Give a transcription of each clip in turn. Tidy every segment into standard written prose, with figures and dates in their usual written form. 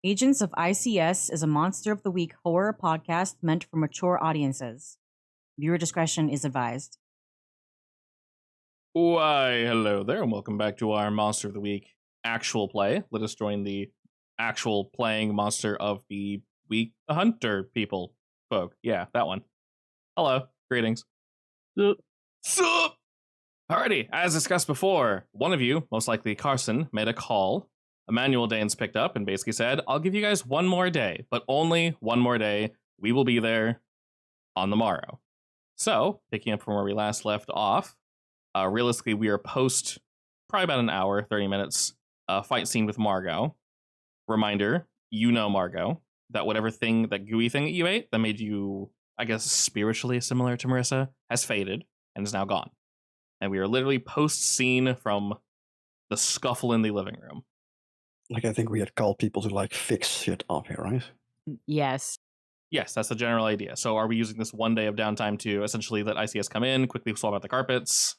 Agents of I.C.S. is a Monster of the Week horror podcast meant for mature audiences. Viewer discretion is advised. Why, hello there, and welcome back to our Monster of the Week actual play. Let us join the actual playing Monster of the Week, the Hunter people, folk. Yeah, that one. Hello, greetings. Sup? Alrighty, as discussed before, one of you, most likely Carson, made a call. Emmanuel Danes picked up and basically said, I'll give you guys one more day, but only one more day. We will be there on the morrow. So, picking up from where we last left off, realistically, we are post probably about an hour, 30 minutes, fight scene with Margot. Reminder, you know Margot, that whatever thing, that gooey thing that you ate that made you, I guess, spiritually similar to Marissa, has faded and is now gone. And we are literally post scene from the scuffle in the living room. Like, I think we had called people to, like, fix shit up here, right? Yes. Yes, that's the general idea. So are we using this one day of downtime to essentially let I.C.S. come in, quickly swap out the carpets?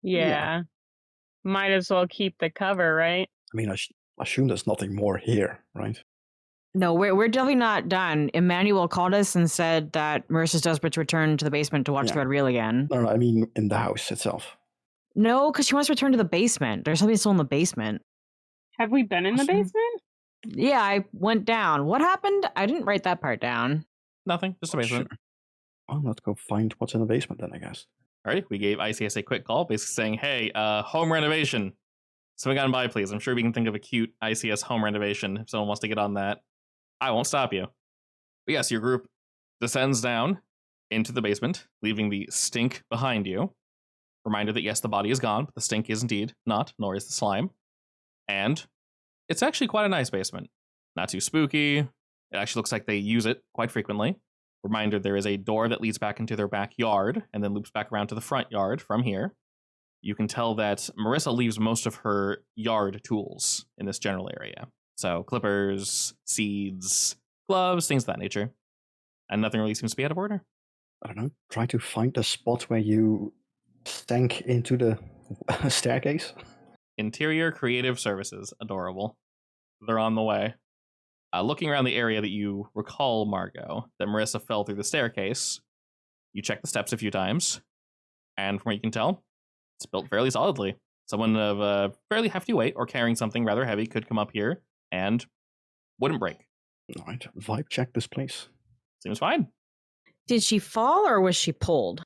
Yeah. Might as well keep the cover, right? I mean, I assume there's nothing more here, right? No, we're definitely not done. Emmanuel called us and said that Marissa's desperate to return to the basement to watch the Red Reel again. No, I mean in the house itself. No, because she wants to return to the basement. There's something still in the basement. Have we been in the basement? Yeah, I went down. What happened? I didn't write that part down. Nothing, just a basement. Sure. Well, let's go find what's in the basement then, I guess. All right, we gave I.C.S. a quick call, basically saying, hey, home renovation. Swing on by, please. I'm sure we can think of a cute I.C.S. home renovation if someone wants to get on that. I won't stop you. But yes, your group descends down into the basement, leaving the stink behind you. Reminder that yes, the body is gone, but the stink is indeed not, nor is the slime. And it's actually quite a nice basement. Not too spooky. It actually looks like they use it quite frequently. Reminder, there is a door that leads back into their backyard and then loops back around to the front yard from here. You can tell that Marissa leaves most of her yard tools in this general area. So clippers, seeds, gloves, things of that nature. And nothing really seems to be out of order. I don't know. Try to find the spot where you stank into the staircase. Interior Creative Services. Adorable. They're on the way. Looking around the area that you recall, Margot, that Marissa fell through the staircase, you check the steps a few times, and from what you can tell, it's built fairly solidly. Someone of a fairly hefty weight or carrying something rather heavy could come up here and wouldn't break. All right, vibe check this place. Seems fine. Did she fall or was she pulled?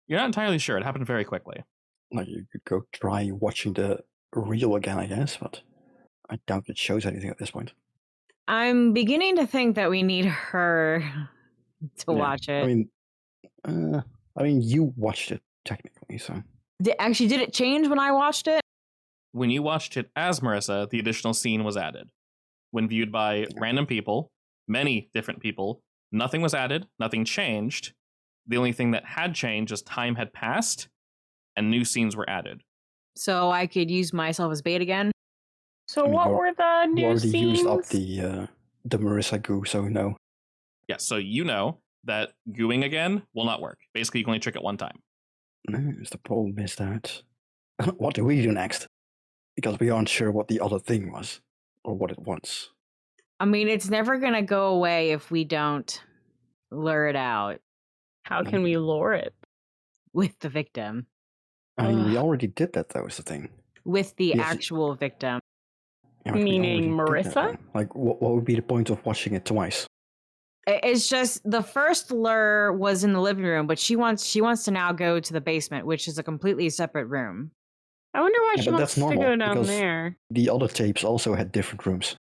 You're not entirely sure. It happened very quickly. Like, you could go try watching the reel again, I guess, but I doubt it shows anything at this point. I'm beginning to think that we need her to watch it. I mean, you watched it technically, so. Did it change when I watched it? When you watched it as Marissa, the additional scene was added. When viewed by random people, many different people, nothing was added, nothing changed. The only thing that had changed is time had passed and new scenes were added. So I could use myself as bait again? So what were the new scenes? You already used up the Marissa goo, so no. Yes, so you know that gooing again will not work. Basically, you can only trick it one time. No, the problem is that... what do we do next? Because we aren't sure what the other thing was, or what it was. I mean, it's never going to go away if we don't lure it out. How can we lure it? With the victim. I mean, we already did that, though, is the thing. With the actual victim. Yeah, meaning Marissa? Like, what would be the point of watching it twice? It's just the first lure was in the living room, but she wants to now go to the basement, which is a completely separate room. I wonder why she wants to go down there. The other tapes also had different rooms.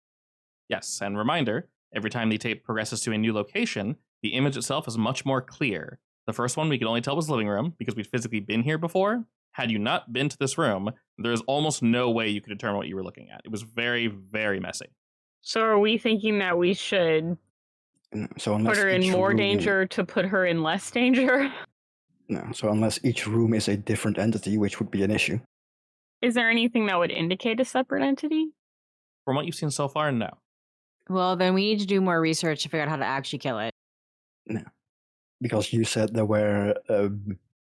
Yes, and reminder, every time the tape progresses to a new location, the image itself is much more clear. The first one we could only tell was living room, because we'd physically been here before. Had you not been to this room, there's almost no way you could determine what you were looking at. It was very, very messy. So are we thinking that we should put her in more danger to put her in less danger? No, so unless each room is a different entity, which would be an issue. Is there anything that would indicate a separate entity? From what you've seen so far, no. Well, then we need to do more research to figure out how to actually kill it. No. Because you said there were...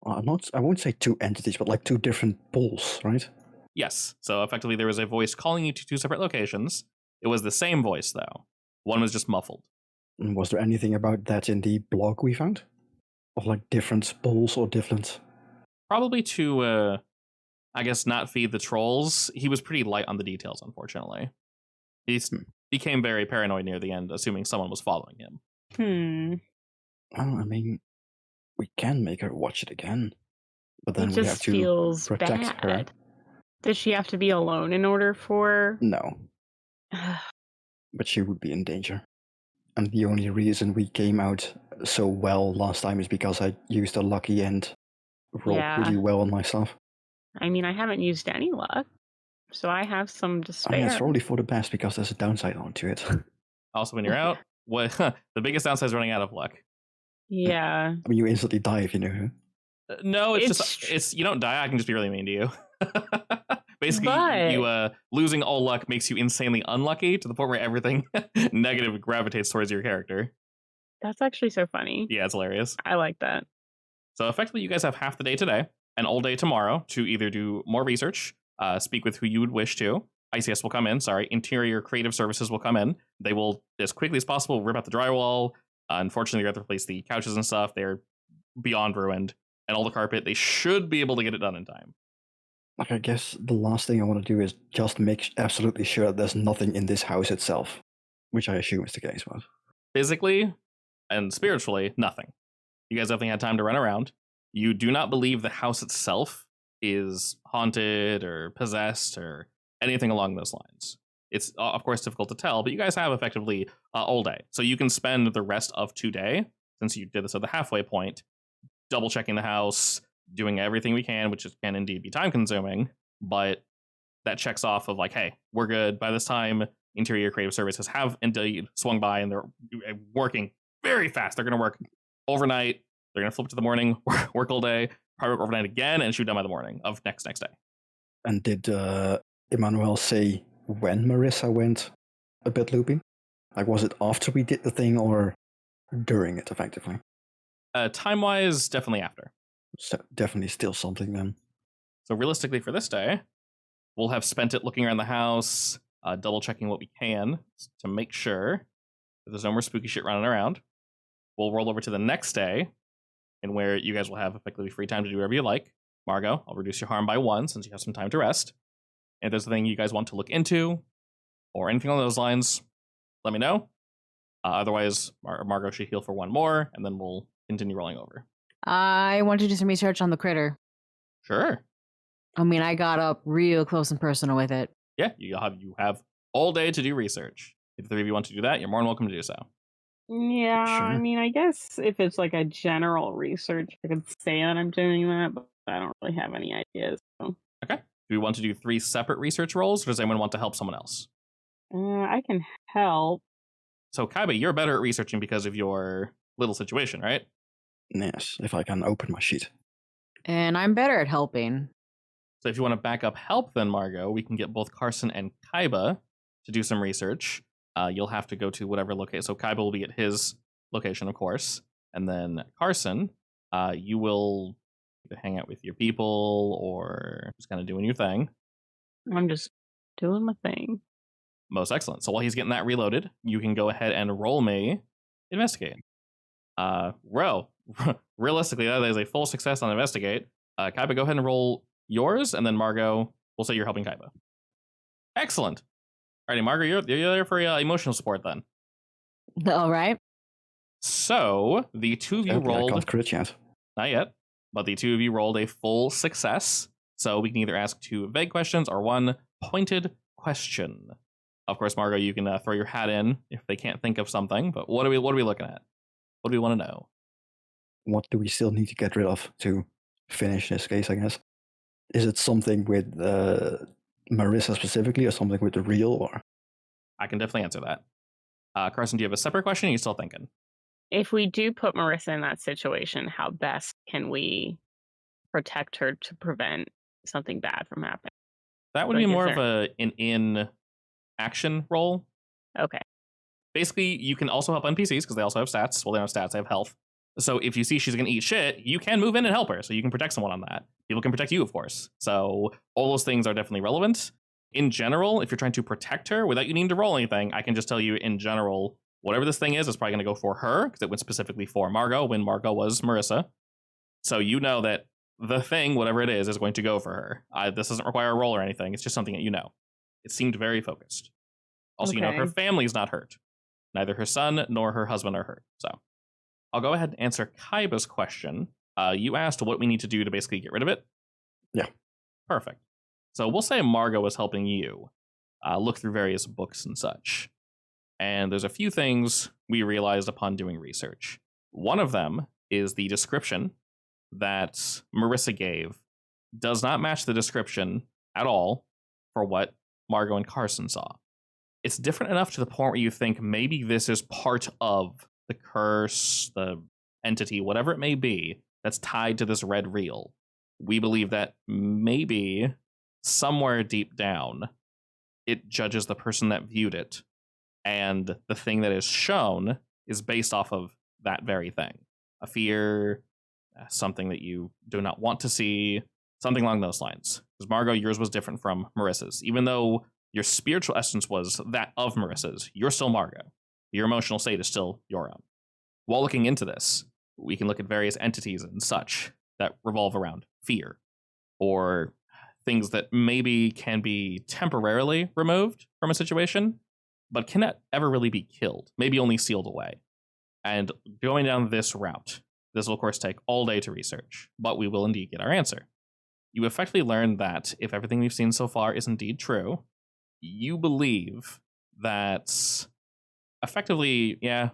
I won't say two entities, but like two different pools, right? Yes. So effectively there was a voice calling you to two separate locations. It was the same voice, though. One was just muffled. And was there anything about that in the blog we found? Of like different bowls or different... Probably to, I guess, not feed the trolls. He was pretty light on the details, unfortunately. He became very paranoid near the end, assuming someone was following him. Well, I mean, we can make her watch it again. But then it we just have to feels protect bad. her. Does she have to be alone in order for... No. But she would be in danger. And the only reason we came out so well last time is because I used a lucky and rolled really well on my stuff. I mean, I haven't used any luck, so I have some to spare. I mean, it's probably for the best because there's a downside onto it. Also, when you're out, the biggest downside is running out of luck. Yeah. I mean, you instantly die if you know who. No, it's you don't die. I can just be really mean to you. Basically, you losing all luck makes you insanely unlucky to the point where everything negative gravitates towards your character. That's actually so funny. Yeah, it's hilarious. I like that. So effectively, you guys have half the day today and all day tomorrow to either do more research, speak with who you would wish to. I.C.S. will come in. Interior Creative Services will come in. They will, as quickly as possible, rip out the drywall. Unfortunately, they have to replace the couches and stuff. They're beyond ruined. And all the carpet, they should be able to get it done in time. Like, I guess the last thing I want to do is just make absolutely sure that there's nothing in this house itself, which I assume is the case. But physically and spiritually, nothing. You guys definitely had time to run around. You do not believe the house itself is haunted or possessed or anything along those lines. It's, of course, difficult to tell, but you guys have effectively all day. So you can spend the rest of today, since you did this at the halfway point, double checking the house, doing everything we can, which can indeed be time consuming, but that checks off of like, hey, we're good. By this time, Interior Creative Services have indeed swung by and they're working very fast. They're going to work overnight. They're going to flip to the morning, work all day, probably work overnight again, and shoot done by the morning of next day. And did Emmanuel say when Marissa went a bit loopy? Like, was it after we did the thing or during it, effectively? Time-wise, definitely after. So definitely still something then. So realistically for this day, we'll have spent it looking around the house, double-checking what we can to make sure that there's no more spooky shit running around. We'll roll over to the next day, and where you guys will have effectively free time to do whatever you like. Margot, I'll reduce your harm by 1 since you have some time to rest. And if there's anything you guys want to look into, or anything along those lines, let me know. Otherwise, Margot should heal for 1 more, and then we'll continue rolling over. I want to do some research on the critter. Sure. I mean, I got up real close and personal with it. Yeah, you have all day to do research. If the 3 of you want to do that, you're more than welcome to do so. Yeah, Sure. I mean, I guess if it's like a general research, I could say that I'm doing that, but I don't really have any ideas. So. Okay. Do we want to do 3 separate research rolls, or does anyone want to help someone else? I can help. So, Kaiba, you're better at researching because of your little situation, right? Yes, if I can open my sheet. And I'm better at helping. So if you want to back up help, then Margot, we can get both Carson and Kaiba to do some research. You'll have to go to whatever location. So Kaiba will be at his location, of course. And then Carson, you will either hang out with your people or just kind of doing your thing. I'm just doing my thing. Most excellent. So while he's getting that reloaded, you can go ahead and roll me investigate. Realistically, that is a full success on investigate. Kaiba, go ahead and roll yours, and then Margot, we'll say you're helping Kaiba. Excellent. Alrighty, Margot, you're there for emotional support then. All right. So the 2 of you rolled. I can't crit yet. Not yet, but the 2 of you rolled a full success. So we can either ask 2 vague questions or 1 pointed question. Of course, Margot, you can throw your hat in if they can't think of something. But what are we looking at? What do we want to know? What do we still need to get rid of to finish this case, I guess? Is it something with Marissa specifically or something with the real? Or I can definitely answer that. Carson, do you have a separate question or are you still thinking? If we do put Marissa in that situation, how best can we protect her to prevent something bad from happening? That would be more of an in-action role. Okay. Basically, you can also help NPCs because they also have stats. Well, they don't have stats, they have health. So if you see she's going to eat shit, you can move in and help her. So you can protect someone on that. People can protect you, of course. So all those things are definitely relevant. In general, if you're trying to protect her without you needing to roll anything, I can just tell you in general, whatever this thing is probably going to go for her, because it went specifically for Margot when Margot was Marissa. So you know that the thing, whatever it is going to go for her. This doesn't require a roll or anything. It's just something that you know. It seemed very focused. Also, you know, her family's not hurt. Neither her son nor her husband are hurt. So I'll go ahead and answer Kaiba's question. You asked what we need to do to basically get rid of it. Yeah. Perfect. So we'll say Margot was helping you look through various books and such. And there's a few things we realized upon doing research. One of them is the description that Marissa gave does not match the description at all for what Margot and Carson saw. It's different enough to the point where you think maybe this is part of the curse, the entity, whatever it may be, that's tied to this red reel. We believe that maybe somewhere deep down, it judges the person that viewed it, and the thing that is shown is based off of that very thing. A fear, something that you do not want to see, something along those lines. Because Margot, yours was different from Marissa's. Even though your spiritual essence was that of Marissa's, you're still Margot. Your emotional state is still your own. While looking into this, we can look at various entities and such that revolve around fear, or things that maybe can be temporarily removed from a situation, but cannot ever really be killed, maybe only sealed away. And going down this route, this will of course take all day to research, but we will indeed get our answer. You effectively learn that if everything we've seen so far is indeed true, you believe that effectively, yeah,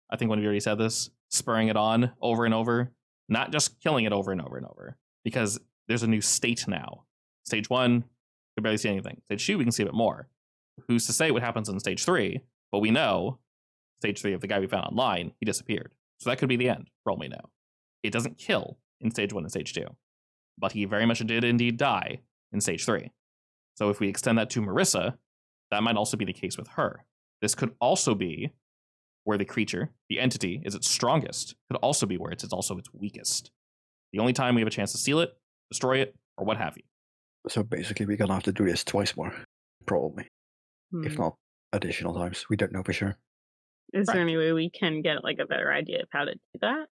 I think one of you already said this, spurring it on over and over, not just killing it over and over and over, because there's a new state now. Stage 1, could barely see anything. Stage 2, we can see a bit more. Who's to say what happens in stage 3? But we know, stage 3 of the guy we found online, he disappeared. So that could be the end, for all we know. It doesn't kill in stage 1 and stage 2, but he very much did indeed die in stage 3. So if we extend that to Marissa, that might also be the case with her. This could also be where the creature, the entity, is its strongest, could also be where it's also its weakest. The only time we have a chance to seal it, destroy it, or what have you. So basically we're gonna have to do this twice more, probably. If not additional times. We don't know for sure. Is there any way we can get like a better idea of how to do that?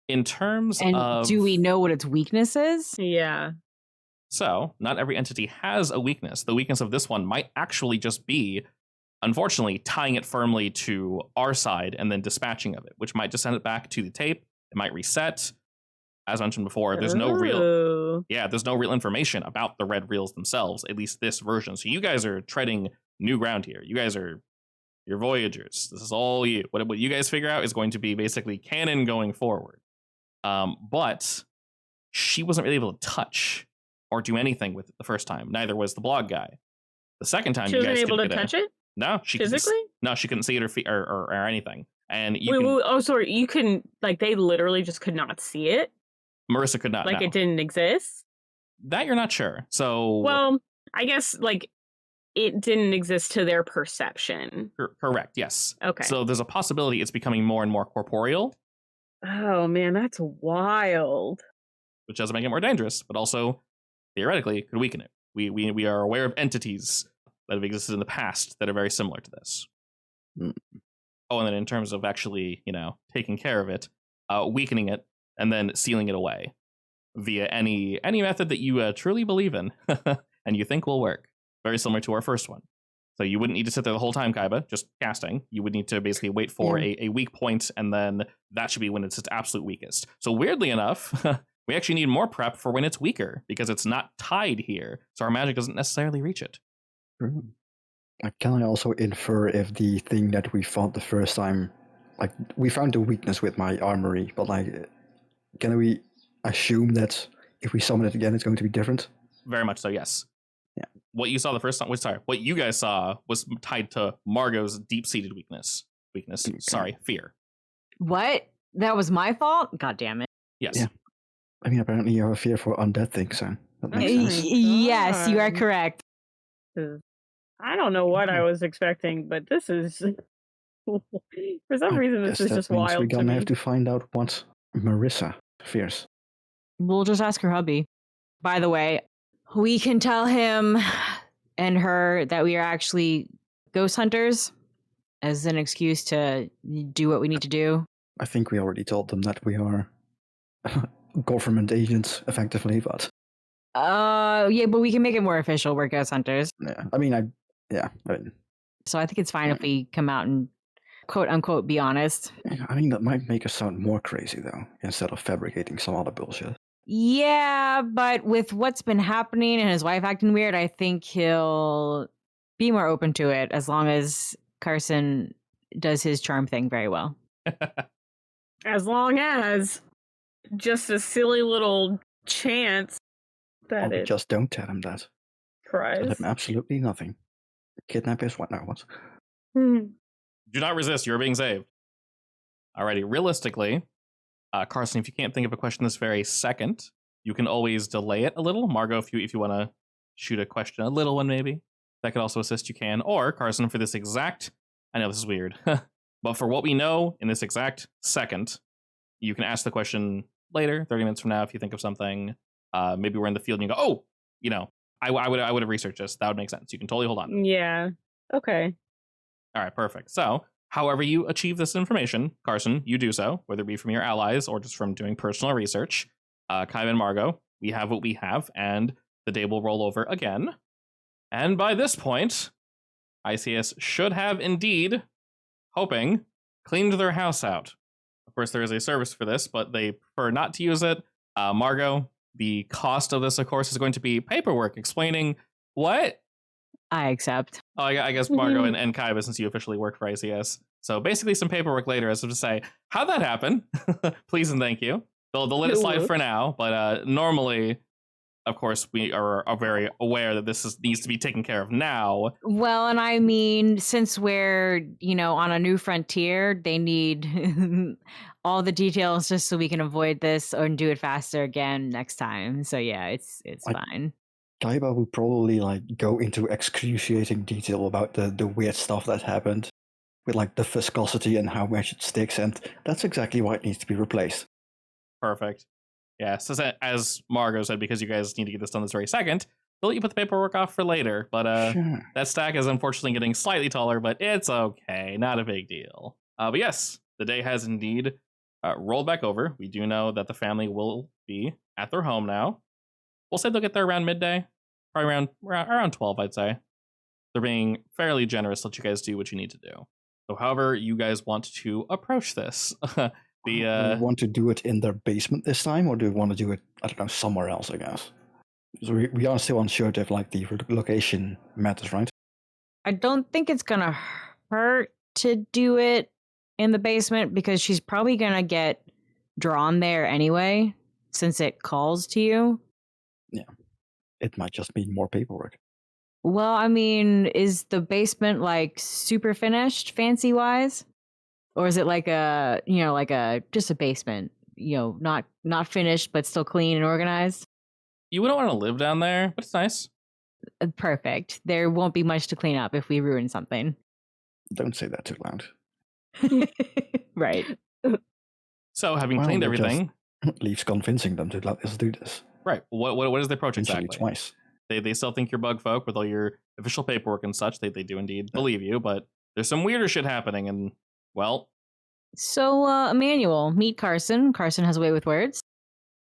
In terms of... do we know what its weakness is? Yeah. So, not every entity has a weakness. The weakness of this one might actually just be, unfortunately, tying it firmly to our side and then dispatching of it, which might just send it back to the tape. It might reset. As mentioned before, there's no real information about the red reels themselves, at least this version. So you guys are treading new ground here. You guys are your Voyagers. This is all you. What you guys figure out is going to be basically canon going forward. But she wasn't really able to touch or do anything with it the first time. Neither was the blog guy. The second time, she wasn't able to touch it. No, she physically. She couldn't see it or anything. And sorry, you couldn't, like, they literally just could not see it. Marissa could not. Like, no. it didn't exist. That you're not sure. So, well, I guess like it didn't exist to their perception. Correct. Yes. Okay. So there's a possibility it's becoming more and more corporeal. Oh man, that's wild. Which doesn't make it more dangerous, but also theoretically could weaken it. We are aware of entities that have existed in the past that are very similar to this. Oh, and then in terms of actually, taking care of it, weakening it and then sealing it away via any method that you truly believe in and you think will work. Very similar to our first one. So you wouldn't need to sit there the whole time, Kaiba, just casting. You would need to basically wait for a weak point, and then that should be when it's its absolute weakest. So weirdly enough, we actually need more prep for when it's weaker, because it's not tied here, so our magic doesn't necessarily reach it. Can I also infer if the thing that we found the first time, like, we found the weakness with my armory, but like, can we assume that if we summon it again, it's going to be different? Very much so, yes. Yeah. What you saw the first time, what you guys saw was tied to Margot's deep-seated weakness. Okay. Sorry, fear. What? That was my fault? God damn it. Yes. Yeah. I mean, apparently you have a fear for undead things, so that makes sense. Yes, you are correct. I don't know what I was expecting, but this is... for some reason, this is just wild. We're gonna have to find out what Marissa fears. We'll just ask her hubby. By the way, we can tell him and her that we are actually ghost hunters as an excuse to do what we need to do? I think we already told them that we are government agents, effectively, but... Yeah, but we can make it more official. We're ghost hunters. Yeah, I mean, So I think it's fine if we come out and quote unquote be honest. I mean, that might make us sound more crazy, though, instead of fabricating some other bullshit. Yeah, but with what's been happening and his wife acting weird, I think he'll be more open to it as long as Carson does his charm thing very well. As long as just a silly little chance that it just don't tell him that. Cries. Tell him absolutely nothing. Kidnap his what now? What? Do not resist. You're being saved. Alrighty. Realistically, Carson, if you can't think of a question this very second, you can always delay it a little. Margot, if you want to shoot a question, a little one maybe, that could also assist. You can. Or Carson, for this exact, I know this is weird, but for what we know in this exact second, you can ask the question later, 30 minutes from now, if you think of something. Maybe we're in the field and you go, oh, I would have researched this. That would make sense. You can totally hold on. Yeah. Okay. All right, perfect. So, however you achieve this information, Carson, you do so, whether it be from your allies or just from doing personal research. Kaiba and Margot, we have what we have, and the day will roll over again. And by this point, I.C.S. should have indeed, hoping, cleaned their house out. Of course, there is a service for this, but they prefer not to use it. Margot, the cost of this, of course, is going to be paperwork explaining what? I accept. Oh, I guess Margot and Kaiba, since you officially work for I.C.S. So basically some paperwork later as to say, how'd that happen? Please and thank you. They'll let it slide for now, but normally, of course, we are very aware that this needs to be taken care of now. Well, and I mean, since we're, on a new frontier, they need all the details just so we can avoid this and do it faster again next time. So yeah, it's fine. Kaiba would probably go into excruciating detail about the weird stuff that happened with the viscosity and how much it sticks, and that's exactly why it needs to be replaced. Perfect. Yeah, so as Margot said, because you guys need to get this done this very second, they'll let you put the paperwork off for later. But sure. That stack is unfortunately getting slightly taller, but it's okay. Not a big deal. But yes, the day has indeed rolled back over. We do know that the family will be at their home now. We'll say they'll get there around midday, probably around 12, I'd say. They're being fairly generous to let you guys do what you need to do. So however you guys want to approach this. Do you want to do it in their basement this time, or do you want to do it, I don't know, somewhere else, I guess? So we are still unsure if the location matters, right? I don't think it's going to hurt to do it in the basement because she's probably going to get drawn there anyway, since it calls to you. Yeah. It might just mean more paperwork. Well, I mean, is the basement super finished, fancy wise? Or is it just a basement, not finished, but still clean and organized? You wouldn't want to live down there, but it's nice. Perfect. There won't be much to clean up if we ruin something. Don't say that too loud. Right. So, having cleaned everything, leaves convincing them to let us do this. Right. What is the approach exactly? Twice. They still think you're bug folk with all your official paperwork and such. They do indeed believe you, but there's some weirder shit happening, and well. So, Emmanuel, meet Carson. Carson has a way with words.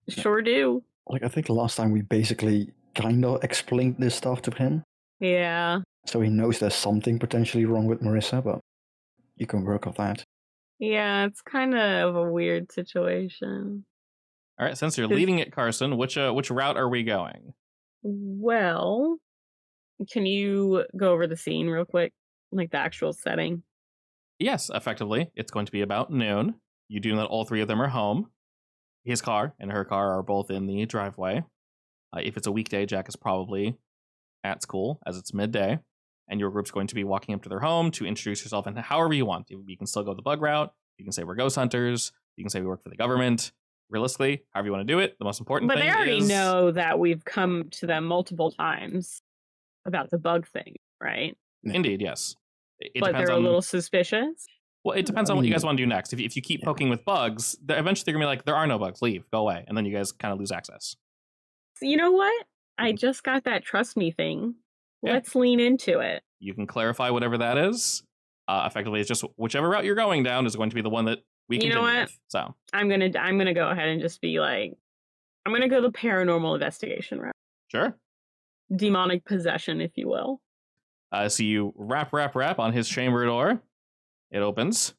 Sure do. I think the last time we basically kind of explained this stuff to him. Yeah. So he knows there's something potentially wrong with Marissa, but you can work on that. Yeah, it's kind of a weird situation. All right, since you're leading it, Carson, which route are we going? Well, can you go over the scene real quick? The actual setting? Yes, effectively. It's going to be about noon. You do know that all three of them are home. His car and her car are both in the driveway. If it's a weekday, Jack is probably at school, as it's midday. And your group's going to be walking up to their home to introduce yourself, and however you want. You can still go the bug route. You can say we're ghost hunters. You can say we work for the government. Realistically, however you want to do it, the most important thing is... But they already know that we've come to them multiple times about the bug thing, right? Indeed, yes. But they're a little suspicious? Well, it depends on what you guys want to do next. If you keep poking with bugs, eventually they're going to be like, there are no bugs, leave, go away. And then you guys kind of lose access. You know what? I just got that trust me thing. Let's lean into it. You can clarify whatever that is. Effectively, it's just whichever route you're going down is going to be the one that we continue with. So I'm gonna go ahead and just be like, I'm gonna go the paranormal investigation route. Sure. Demonic possession, if you will. So you rap on his chamber door. It opens.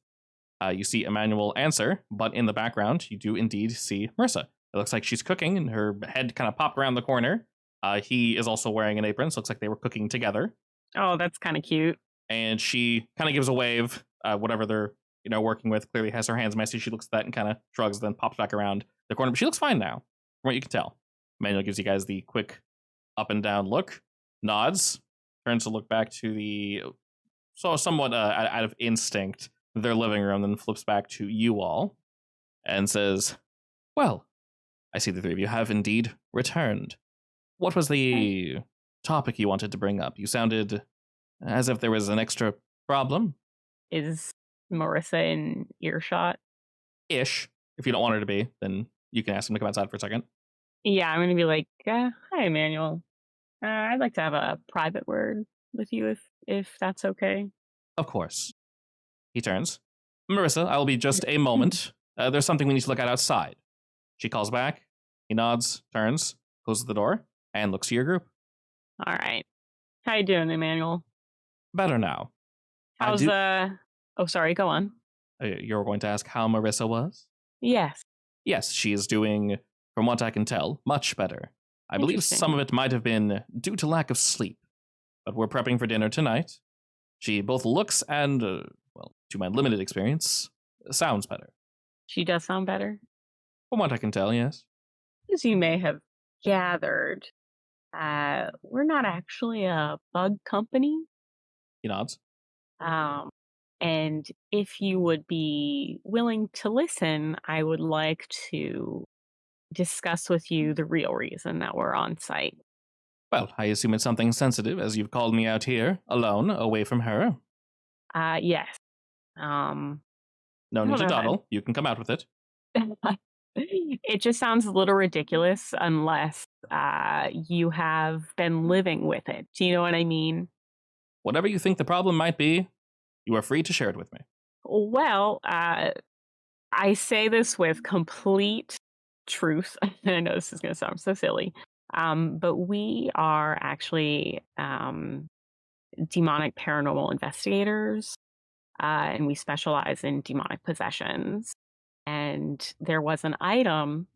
You see Emmanuel answer, but in the background, you do indeed see Marissa. It looks like she's cooking, and her head kind of popped around the corner. He is also wearing an apron, so it looks like they were cooking together. Oh, that's kind of cute. And she kind of gives a wave. Whatever they're working with clearly has her hands messy. She looks at that and kind of shrugs, then pops back around the corner. But she looks fine now, from what you can tell. Emmanuel gives you guys the quick up and down look, nods, turns to look back to the somewhat out of instinct their living room, then flips back to you all and says, "Well, I see the three of you have indeed returned. What was the topic you wanted to bring up? You sounded as if there was an extra problem." Is Marissa in earshot? Ish. If you don't want her to be, then you can ask him to come outside for a second. Yeah, I'm going to be like, hi, Emmanuel. I'd like to have a private word with you if that's okay. Of course. He turns. "Marissa, I will be just a moment. There's something we need to look at outside." She calls back. He nods, turns, closes the door, and looks to your group. All right. How you doing, Emmanuel? Better now. How's Oh, sorry, go on. You're going to ask how Marissa was? Yes. Yes, she is doing, from what I can tell, much better. I believe some of it might have been due to lack of sleep. But we're prepping for dinner tonight. She both looks and, well, to my limited experience, sounds better. She does sound better? From what I can tell, yes. As you may have gathered, we're not actually a bug company. He nods. And if you would be willing to listen, I would like to discuss with you the real reason that we're on site. Well, I assume it's something sensitive, as you've called me out here, alone, away from her. Yes. No need to dawdle. You can come out with it. It just sounds a little ridiculous unless you have been living with it. Do you know what I mean? Whatever you think the problem might be, you are free to share it with me. Well, I say this with complete truth. I know this is going to sound so silly, but we are actually demonic paranormal investigators, and we specialize in demonic possessions. And there was an item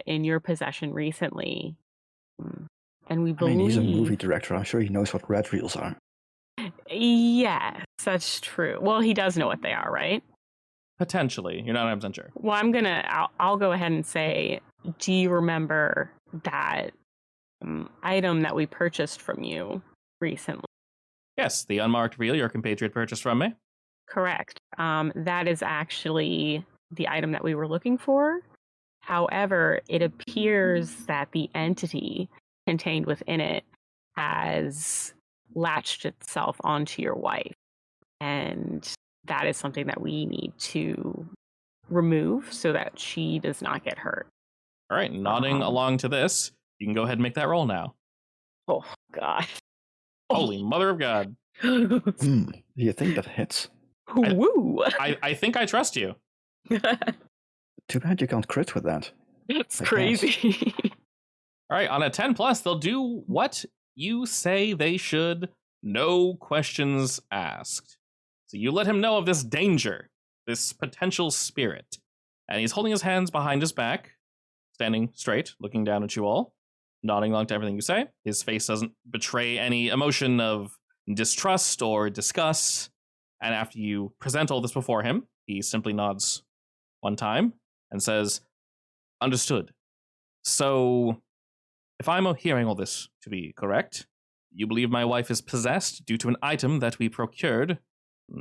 in your possession recently, and we believe... I mean, he's a movie director. I'm sure he knows what red reels are. Yes, that's true. Well, he does know what they are, right? Potentially. You're not 100% sure. Well, I'll go ahead and say, do you remember that item that we purchased from you recently? Yes, the unmarked reel your compatriot purchased from me. Correct. That is actually the item that we were looking for. However, it appears that the entity contained within it has latched itself onto your wife. And that is something that we need to remove so that she does not get hurt. All right, nodding along to this, you can go ahead and make that roll now. Oh, God. Holy mother of God. Do you think that hits? Woo! I think I trust you. Too bad you can't crit with that. That's crazy. All right, on a 10 plus, they'll do what you say they should. No questions asked. So you let him know of this danger, this potential spirit. And he's holding his hands behind his back, standing straight, looking down at you all, nodding along to everything you say. His face doesn't betray any emotion of distrust or disgust. And after you present all this before him, he simply nods one time and says, "Understood. So, if I'm hearing all this to be correct, you believe my wife is possessed due to an item that we procured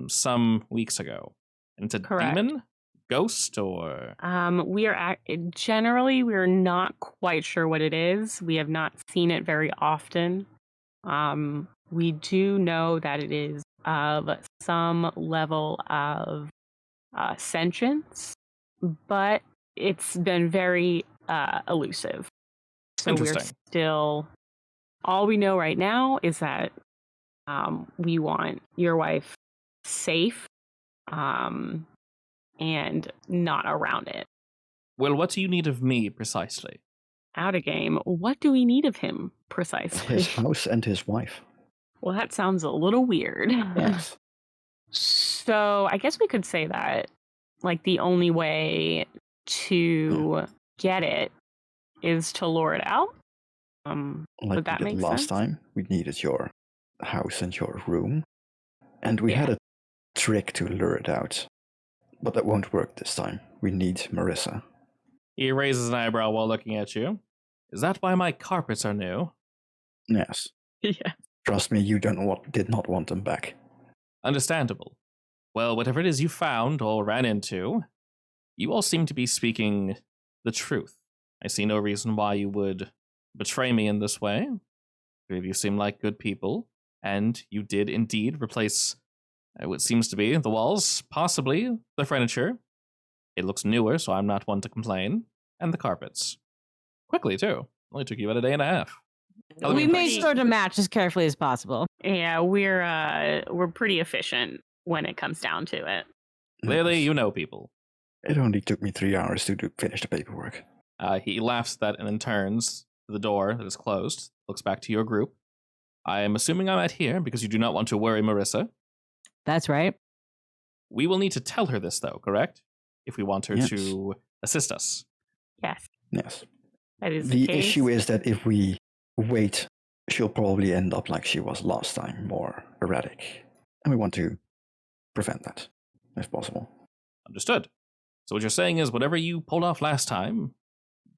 some weeks ago. And it's a demon, ghost, or... Generally, we're not quite sure what it is. We have not seen it very often. We do know that it is of some level of sentience, but it's been very elusive. So we're still... All we know right now is that We want your wife safe and not around it. Well, what do you need of me precisely? Out of game. What do we need of him precisely? His house and his wife. Well, that sounds a little weird. Yes. So I guess we could say that, like, the only way to get it is to lure it out. Like would that we did make last sense? time, we needed your house and your room. And we had a trick to lure it out. But that won't work this time. We need Marissa. He raises an eyebrow while looking at you. Is that why my carpets are new? Yes. Yeah. Trust me, you did not want them back. Understandable. Well, whatever it is you found or ran into, you all seem to be speaking the truth. I see no reason why you would betray me in this way. Three of you seem like good people, and you did indeed replace what seems to be the walls, possibly the furniture. It looks newer, so I'm not one to complain. And the carpets. Quickly, too. Only took you about a day and a half. We made sure to match as carefully as possible. Yeah, we're pretty efficient when it comes down to it. Clearly, you know people. It only took me 3 hours to finish the paperwork. He laughs at that and then turns to the door that is closed, looks back to your group. I am assuming I'm at here because you do not want to worry Marissa. That's right. We will need to tell her this, though, correct? If we want her to assist us. Yes. Yes. That is The case. issue is that if we wait, she'll probably end up like she was last time, more erratic. And we want to prevent that, if possible. Understood. So what you're saying is whatever you pulled off last time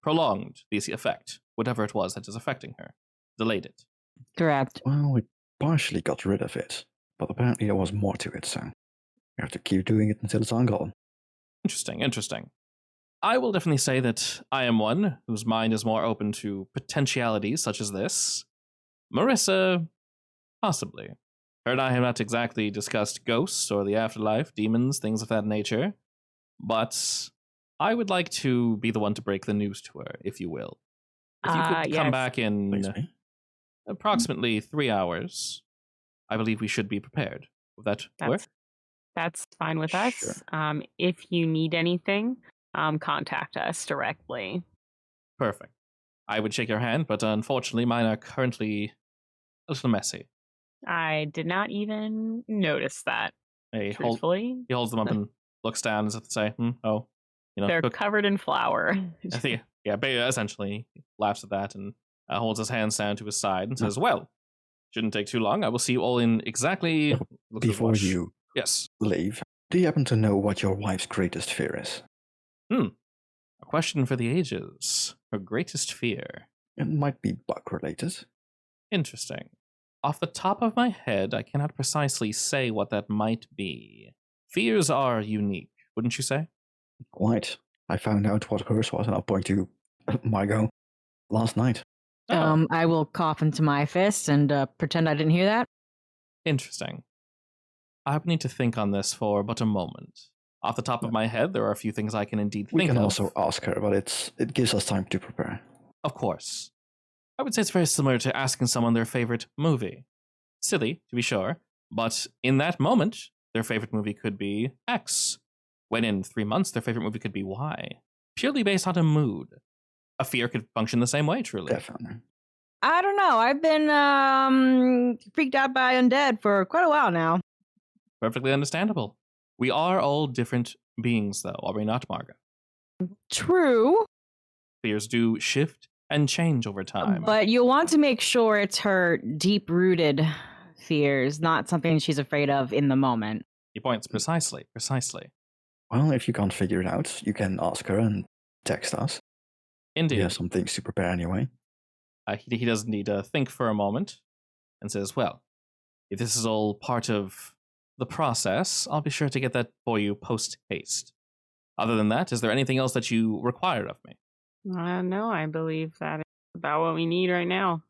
prolonged the effect, whatever it was that is affecting her. Delayed it. Correct. Well, we partially got rid of it, but apparently there was more to it, so we have to keep doing it until it's all gone. Interesting. I will definitely say that I am one whose mind is more open to potentialities such as this. Marissa, possibly. Her and I have not exactly discussed ghosts or the afterlife, demons, things of that nature, but I would like to be the one to break the news to her, if you will. If you could come back in approximately 3 hours, I believe we should be prepared. Would that work? That's fine with us. Sure. If you need anything, contact us directly. Perfect. I would shake your hand, but unfortunately mine are currently a little messy. I did not even notice that, truthfully. He holds them up and looks down as if to say, oh. They're covered in flour. Yeah, essentially. He laughs at that and holds his hands down to his side and says, well, shouldn't take too long. I will see you all in exactly... Before you yes. leave, do you happen to know what your wife's greatest fear is? A question for the ages. Her greatest fear. It might be bug-related. Interesting. Off the top of my head, I cannot precisely say what that might be. Fears are unique, wouldn't you say? Quite. I found out what hers was, and I'll point to Margot last night. I will cough into my fist and pretend I didn't hear that. Interesting. I would need to think on this for but a moment. Off the top of my head, there are a few things I can indeed think of. We can also ask her, but it gives us time to prepare. Of course. I would say it's very similar to asking someone their favorite movie. Silly, to be sure, but in that moment, their favorite movie could be X. When in 3 months, their favorite movie could be Y. Purely based on a mood. A fear could function the same way, truly. Definitely. I don't know. I've been freaked out by undead for quite a while now. Perfectly understandable. We are all different beings, though, are we not, Margot? True. Fears do shift and change over time. But you'll want to make sure it's her deep-rooted fears, not something she's afraid of in the moment. He points precisely. Well, if you can't figure it out, you can ask her and text us. Indeed. We have some things to prepare anyway. He does need to think for a moment and says, well, if this is all part of the process, I'll be sure to get that for you post-haste. Other than that, is there anything else that you require of me? No, I believe that is about what we need right now.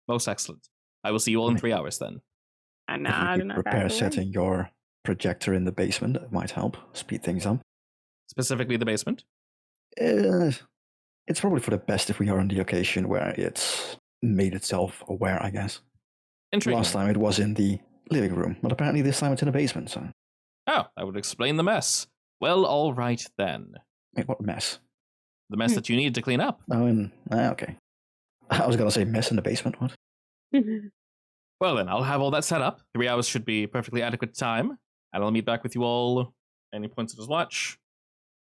Most excellent. I will see you all in 3 hours then. And If I you do could not prepare back away. setting your projector in the basement, that might help speed things up. Specifically the basement? It's probably for the best if we are on the location where it's made itself aware, I guess. Intriguing. Last time it was in the living room, but apparently this time it's in the basement. So. Oh, that would explain the mess. Well, all right then. Wait, what mess? The mess that you need to clean up. Oh, okay. I was gonna say mess in the basement. What? Well then, I'll have all that set up. 3 hours should be perfectly adequate time, and I'll meet back with you all. And he points at his watch,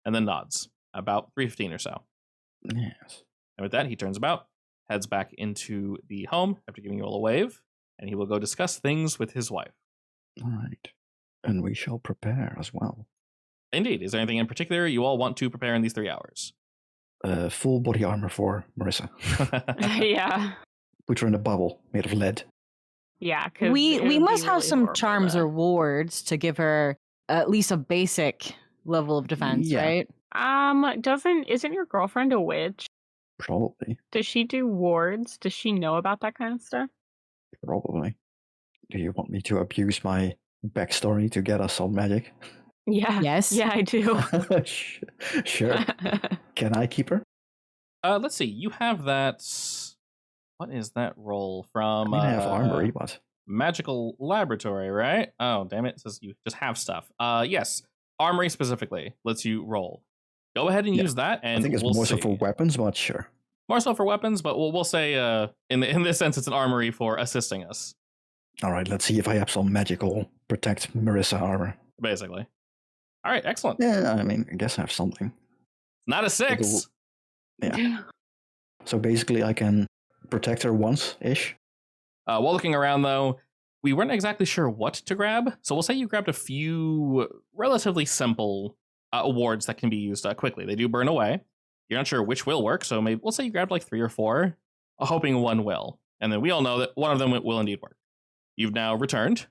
and then nods. About 3:15 or so. Yes. And with that, he turns about, heads back into the home after giving you all a wave, and he will go discuss things with his wife. All right. And we shall prepare as well. Indeed. Is there anything in particular you all want to prepare in these 3 hours? Full body armor for Marissa. Yeah. Put her in a bubble made of lead. Yeah, because we must have some charms or wards to give her at least a basic level of defense, right? Isn't your girlfriend a witch? Probably. Does she do wards? Does she know about that kind of stuff? Probably. Do you want me to abuse my backstory to get us some magic? Yeah. Yes. Yeah, I do. Sure. Can I keep her? Let's see. You have that. What is that roll from? I have armory, but magical laboratory, right? Oh, damn it! It says you just have stuff. Yes, armory specifically lets you roll. Go ahead and use that, and I think it's we'll more see. so for weapons, but sure. More so for weapons, but we'll say in this sense, it's an armory for assisting us. All right, let's see if I have some magical protect Marissa armor. Basically. All right, excellent. Yeah, I mean, I guess I have something. Not a 6. Yeah. So basically, I can protect her once-ish. While looking around, though, we weren't exactly sure what to grab. So we'll say you grabbed a few relatively simple awards that can be used quickly. They do burn away. You're not sure which will work, so maybe we'll say you grabbed like 3 or 4, hoping one will. And then we all know that one of them will indeed work. You've now returned.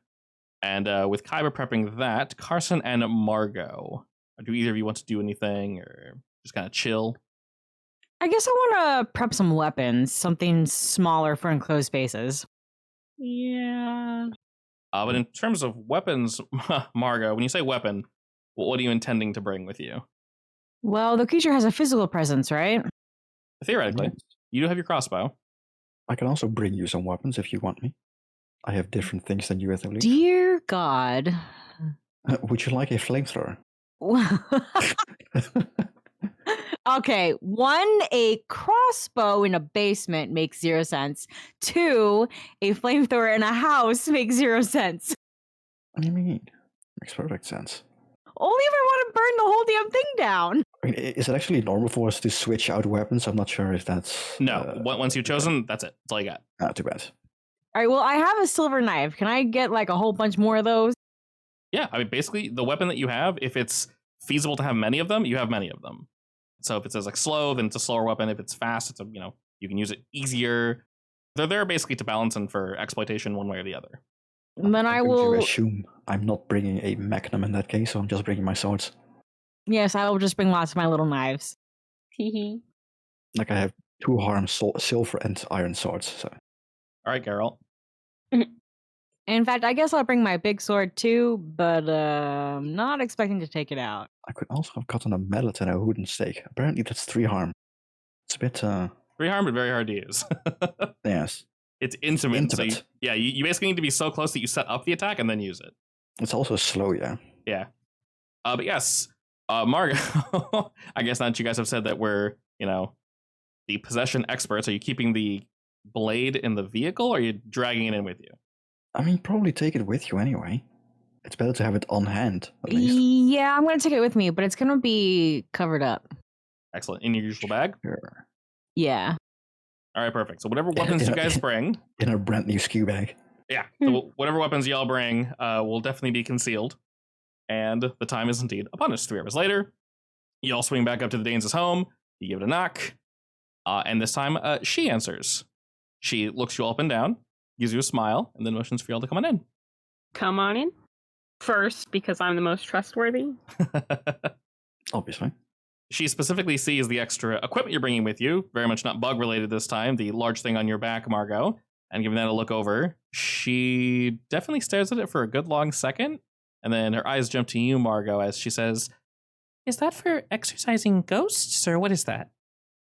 And with Kaiba prepping that, Carson and Margot, do either of you want to do anything or just kind of chill? I guess I want to prep some weapons, something smaller for enclosed spaces. Yeah. But in terms of weapons, Margot, when you say weapon, what are you intending to bring with you? Well, the creature has a physical presence, right? Theoretically, you do have your crossbow. I can also bring you some weapons if you want me. I have different things than you, I believe. Dear God. Would you like a flamethrower? Okay, 1, a crossbow in a basement makes 0 sense. 2, a flamethrower in a house makes 0 sense. What do you mean? Makes perfect sense. Only if I want to burn the whole damn thing down. I mean, is it actually normal for us to switch out weapons? I'm not sure if that's... No, once you've chosen, that's it. That's all you got. Ah, too bad. All right, well, I have a silver knife. Can I get like a whole bunch more of those? Yeah, I mean, basically, the weapon that you have, if it's feasible to have many of them, you have many of them. So if it says like slow, then it's a slower weapon. If it's fast, it's you can use it easier. They're there basically to balance and for exploitation one way or the other. Then I will assume I'm not bringing a magnum in that case, so I'm just bringing my swords. Yes, I will just bring lots of my little knives. Like I have 2 harm, silver and iron swords. So. All right, Geralt. In fact, I guess I'll bring my big sword too, but I'm not expecting to take it out. I could also have gotten a mallet and a wooden stake. Apparently that's 3 harm. It's a bit... 3 harm, but very hard to use. Yes. It's intimate. Intimate. So you basically need to be so close that you set up the attack and then use it. It's also slow, yeah. Yeah. But yes, Margot, I guess now that you guys have said that we're, the possession experts, are you keeping the blade in the vehicle or are you dragging it in with you? I mean, probably take it with you anyway. It's better to have it on hand, at least. Yeah, I'm going to take it with me, but it's going to be covered up. Excellent. In your usual bag? Sure. Yeah. All right, perfect. So whatever weapons you guys bring. In a brand new skew bag. Yeah. So whatever weapons y'all bring will definitely be concealed. And the time is indeed upon us. 3 hours later, y'all swing back up to the Danes' home. You give it a knock. And this time, she answers. She looks you all up and down, gives you a smile, and then motions for y'all to come on in. Come on in. First, because I'm the most trustworthy. Obviously. She specifically sees the extra equipment you're bringing with you, very much not bug-related this time, the large thing on your back, Margot, and giving that a look over, she definitely stares at it for a good long second, and then her eyes jump to you, Margot, as she says, "Is that for exercising ghosts, or what is that?"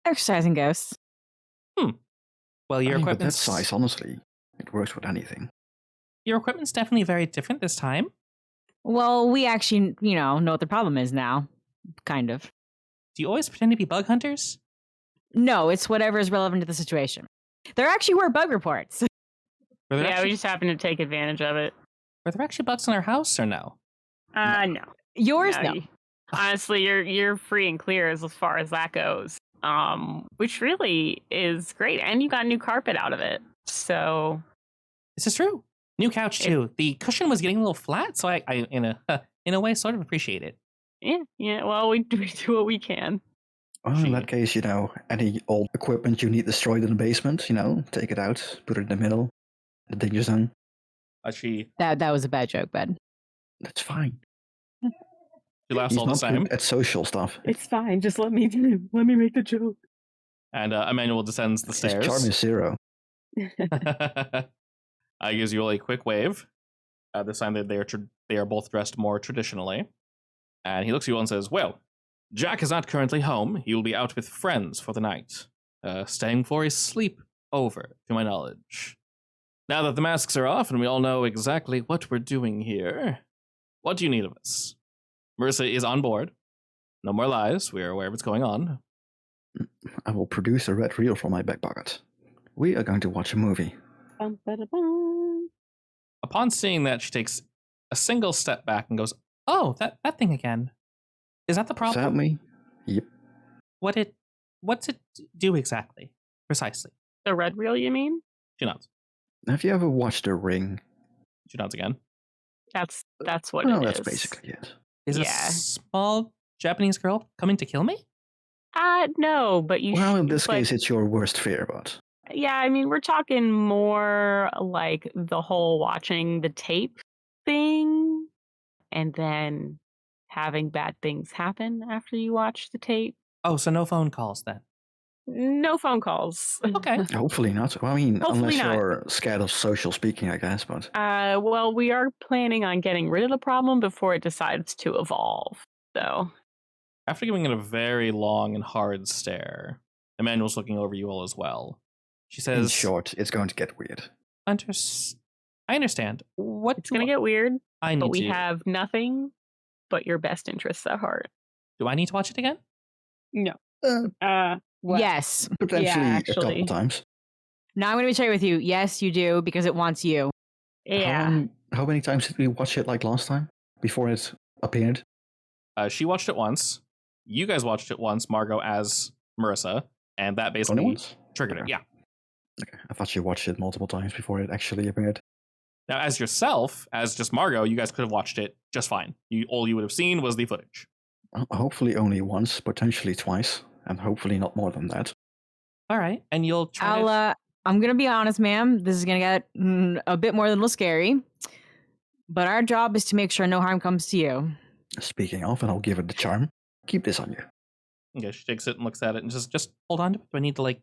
Exercising ghosts. Well, your but that equipment's... size, honestly, it works with anything. your equipment's definitely very different this time. Well, we actually, know what the problem is now. Kind of. Do you always pretend to be bug hunters? No, it's whatever is relevant to the situation. There actually were bug reports. We just happened to take advantage of it. Were there actually bugs in our house or no? No. Yours, no. Honestly, you're free and clear as far as that goes. Which really is great, and you got new carpet out of it. So this is true. New couch too. The cushion was getting a little flat, so I in a way sort of appreciate it. Yeah. Well, we do what we can. Well, in that case, any old equipment you need destroyed in the basement, take it out, put it in the middle, the danger zone. That was a bad joke, Ben. That's fine. She laughs He's all the not same. good at social stuff. It's fine. Just let me make the joke. And Emmanuel descends the stairs. His charm is 0. Gives you a quick wave. This time that they are both dressed more traditionally. And he looks at you and says, "Well, Jack is not currently home. He will be out with friends for the night, staying for his sleep over, to my knowledge. Now that the masks are off and we all know exactly what we're doing here, what do you need of us?" Marissa is on board. No more lies. We are aware of what's going on. I will produce a red reel from my back pocket. We are going to watch a movie. Upon seeing that, she takes a single step back and goes, "Oh, that thing again. Is that the problem?" Is that me? Yep. What's it do exactly? Precisely. The red reel, you mean? She nods. Have you ever watched The Ring? She nods again. That's what it is. That's basically it. Is a small Japanese girl coming to kill me? No, but you Well, in this case, it's your worst fear, but... Yeah, I mean, we're talking more like the whole watching the tape thing and then having bad things happen after you watch the tape. Oh, so no phone calls then? No phone calls. Okay. Hopefully not. Well, I mean, Hopefully unless not. you're scared of social speaking, I guess, but... Well, we are planning on getting rid of the problem before it decides to evolve, so... After giving it a very long and hard stare, Emmanuel's looking over you all as well. She says... In short, it's going to get weird. I understand. It's going to get weird, but we to... have nothing but your best interests at heart. Do I need to watch it again? No. Yes. Potentially Yeah, a couple times. Now I'm going to be straight with you. Yes, you do, because it wants you. Yeah. How many times did we watch it like last time? Before it appeared? She watched it once. You guys watched it once, Margot as Marissa, and that basically triggered it. Yeah. Okay. I thought you watched it multiple times before it actually appeared. Now, as yourself, as just Margot, you guys could have watched it just fine. All you would have seen was the footage. Hopefully only once, potentially twice, and hopefully not more than that. All right, and you'll try I'm going to be honest, ma'am. This is going to get a bit more than a little scary. But our job is to make sure no harm comes to you. Speaking of, and I'll give it the charm, keep this on you. Okay, she takes it and looks at it and just hold on to it. Do I need to,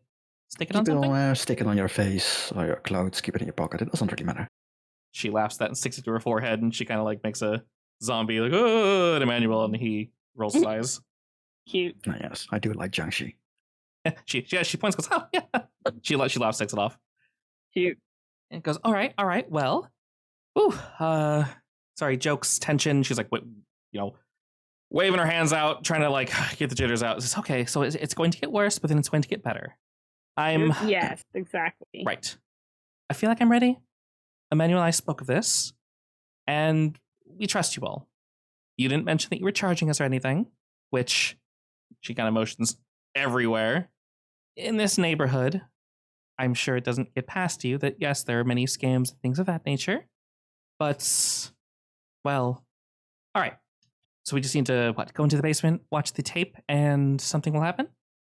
stick it on something? Stick it on your face or your clothes, keep it in your pocket. It doesn't really matter. She laughs that and sticks it to her forehead, and she kind of makes a zombie, oh, at Emmanuel, and he rolls his eyes. Cute. Yes, I do like Jiangxi. She points, goes, oh, yeah. She laughs, takes it off. Cute. And goes, all right, well. Ooh, sorry, jokes, tension. She's waving her hands out, trying to get the jitters out. It's okay, so it's going to get worse, but then it's going to get better. Yes, exactly. Right. I feel like I'm ready. Emmanuel and I spoke of this, and we trust you all. You didn't mention that you were charging us or anything, which she kind of motions everywhere. In this neighborhood, I'm sure it doesn't get past you that, yes, there are many scams and things of that nature. But, well, all right. So we just need to, go into the basement, watch the tape, and something will happen?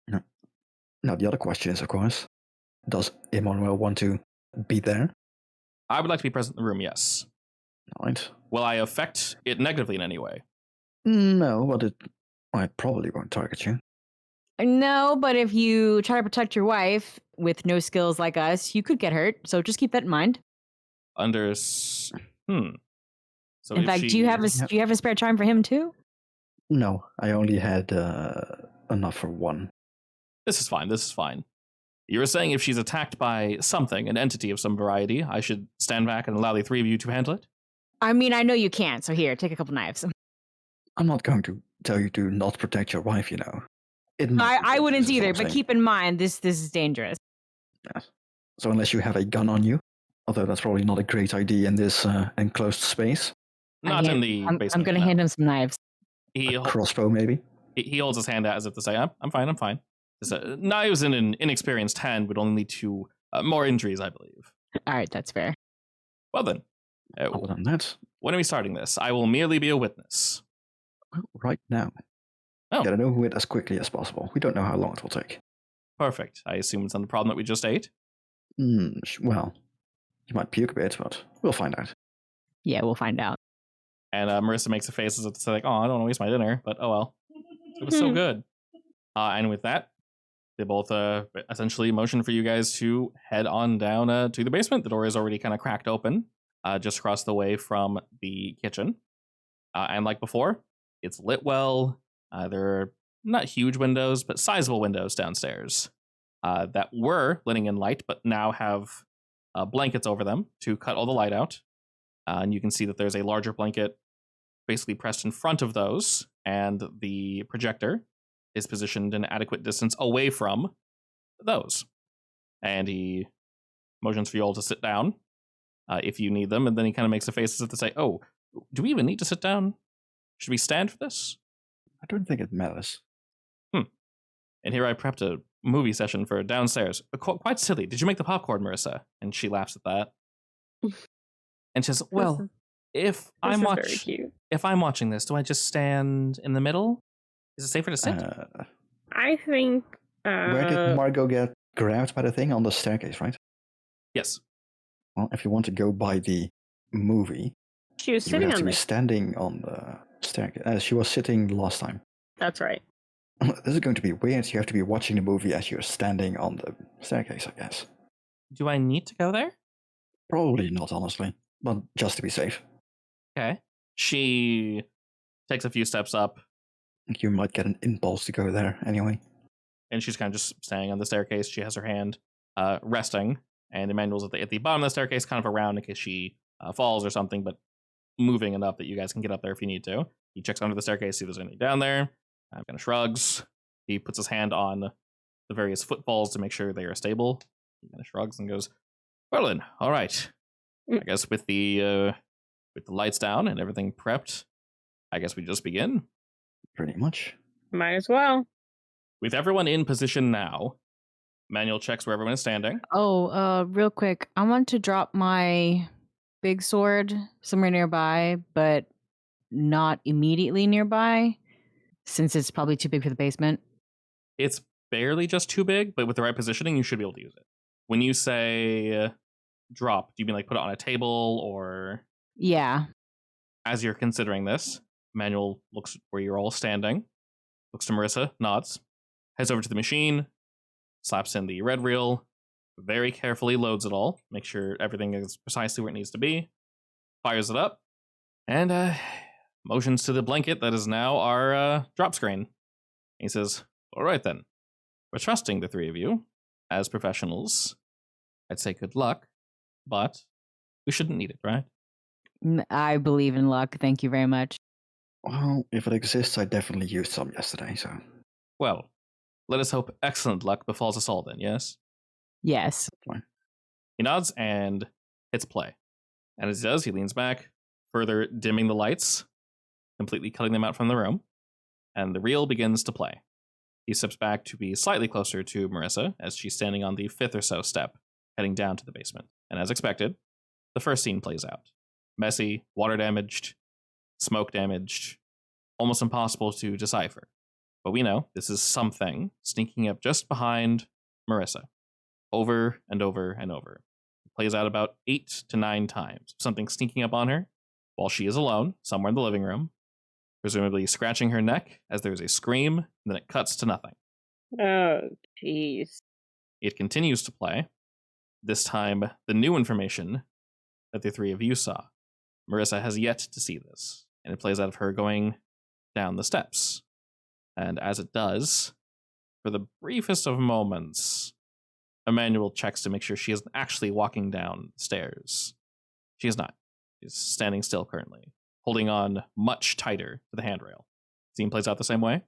No. Now, the other question is, of course, does Emmanuel want to be there? I would like to be present in the room, yes. All right. Will I affect it negatively in any way? No, but I probably won't target you. No, but if you try to protect your wife with no skills like us, you could get hurt. So just keep that in mind. So in fact, do you have a spare charm for him too? No, I only had enough for one. This is fine. You were saying if she's attacked by something, an entity of some variety, I should stand back and allow the three of you to handle it? I mean, I know you can't, so here, take a couple knives. I'm not going to tell you to not protect your wife, you know. I wouldn't either, but saying. keep in mind, this is dangerous. Yes. So unless you have a gun on you, although that's probably not a great idea in this enclosed space. Not in the basement. I'm going to hand him some knives. A crossbow, maybe? He holds his hand out as if to say, I'm fine. Knives in an inexperienced hand would only lead to more injuries, I believe. All right, that's fair. Well then, Other than that, when are we starting this? I will merely be a witness. Right now. Oh. Gotta know it as quickly as possible. We don't know how long it will take. Perfect. I assume it's on the problem that we just ate? Well, you might puke a bit, but we'll find out. Yeah, we'll find out. And Marissa makes a face as if to say, like, oh, I don't want to waste my dinner, but oh well. It was so good. And with that, they both essentially motion for you guys to head on down to the basement. The door is already kind of cracked open, just across the way from the kitchen. And like before, it's lit well. There are not huge windows, but sizable windows downstairs that were letting in light, but now have blankets over them to cut all the light out. And you can see that there's a larger blanket basically pressed in front of those, and the projector is positioned an adequate distance away from those. And he motions for you all to sit down if you need them, and then he kind of makes a face as if to say, oh, do we even need to sit down? Should we stand for this? I don't think it matters. And here I prepped a movie session for downstairs. Quite silly. Did you make the popcorn, Marissa? And she laughs at that. And she says, well, if I'm watching this, do I just stand in the middle? Is it safer to sit? I think... Where did Margot get grabbed by the thing? On the staircase, right? Yes. Well, if you want to go by the movie, she was sitting on be standing on the staircase. She was sitting last time. That's right. This is going to be weird. You have to be watching the movie as you're standing on the staircase, I guess. Do I need to go there? Probably not, honestly. But just to be safe. Okay. She takes a few steps up. I think you might get an impulse to go there anyway. And she's kind of just standing on the staircase. She has her hand resting. And Emmanuel's at the bottom of the staircase, kind of around in case she falls or something, but moving enough that you guys can get up there if you need to. He checks under the staircase, see if there's anything down there. Kind of shrugs. He puts his hand on the various footfalls to make sure they are stable. He kind of shrugs and goes, well then, all right. I guess with the lights down and everything prepped, I guess we just begin. Pretty much. Might as well. With everyone in position now, Manuel checks where everyone is standing. Oh, real quick. I want to drop my big sword somewhere nearby, but not immediately nearby, since it's probably too big for the basement. It's barely just too big, but with the right positioning, you should be able to use it. When you say drop, do you mean like put it on a table or? Yeah. As you're considering this, Manuel looks where you're all standing, looks to Marissa, nods, heads over to the machine, slaps in the red reel, very carefully loads it all, make sure everything is precisely where it needs to be, fires it up, and motions to the blanket that is now our drop screen. He says, all right then, we're trusting the three of you as professionals. I'd say good luck, but we shouldn't need it, right? I believe in luck. Thank you very much. Well, if it exists, I definitely used some yesterday, so. Well, let us hope excellent luck befalls us all then, yes? Yes. He nods and hits play. And as he does, he leans back, further dimming the lights, completely cutting them out from the room, and the reel begins to play. He steps back to be slightly closer to Marissa as she's standing on the fifth or so step, heading down to the basement. And as expected, the first scene plays out. Messy, water damaged, smoke damaged, almost impossible to decipher. But we know this is something sneaking up just behind Marissa, over and over and over. It plays out about 8 to 9 times. Something sneaking up on her while she is alone, somewhere in the living room, presumably scratching her neck as there's a scream, and then it cuts to nothing. Oh, jeez. It continues to play. This time, the new information that the three of you saw. Marissa has yet to see this, and it plays out of her going down the steps. And as it does, for the briefest of moments, Emmanuel checks to make sure she isn't actually walking down the stairs. She is not. She's standing still currently, holding on much tighter to the handrail. Scene plays out the same way.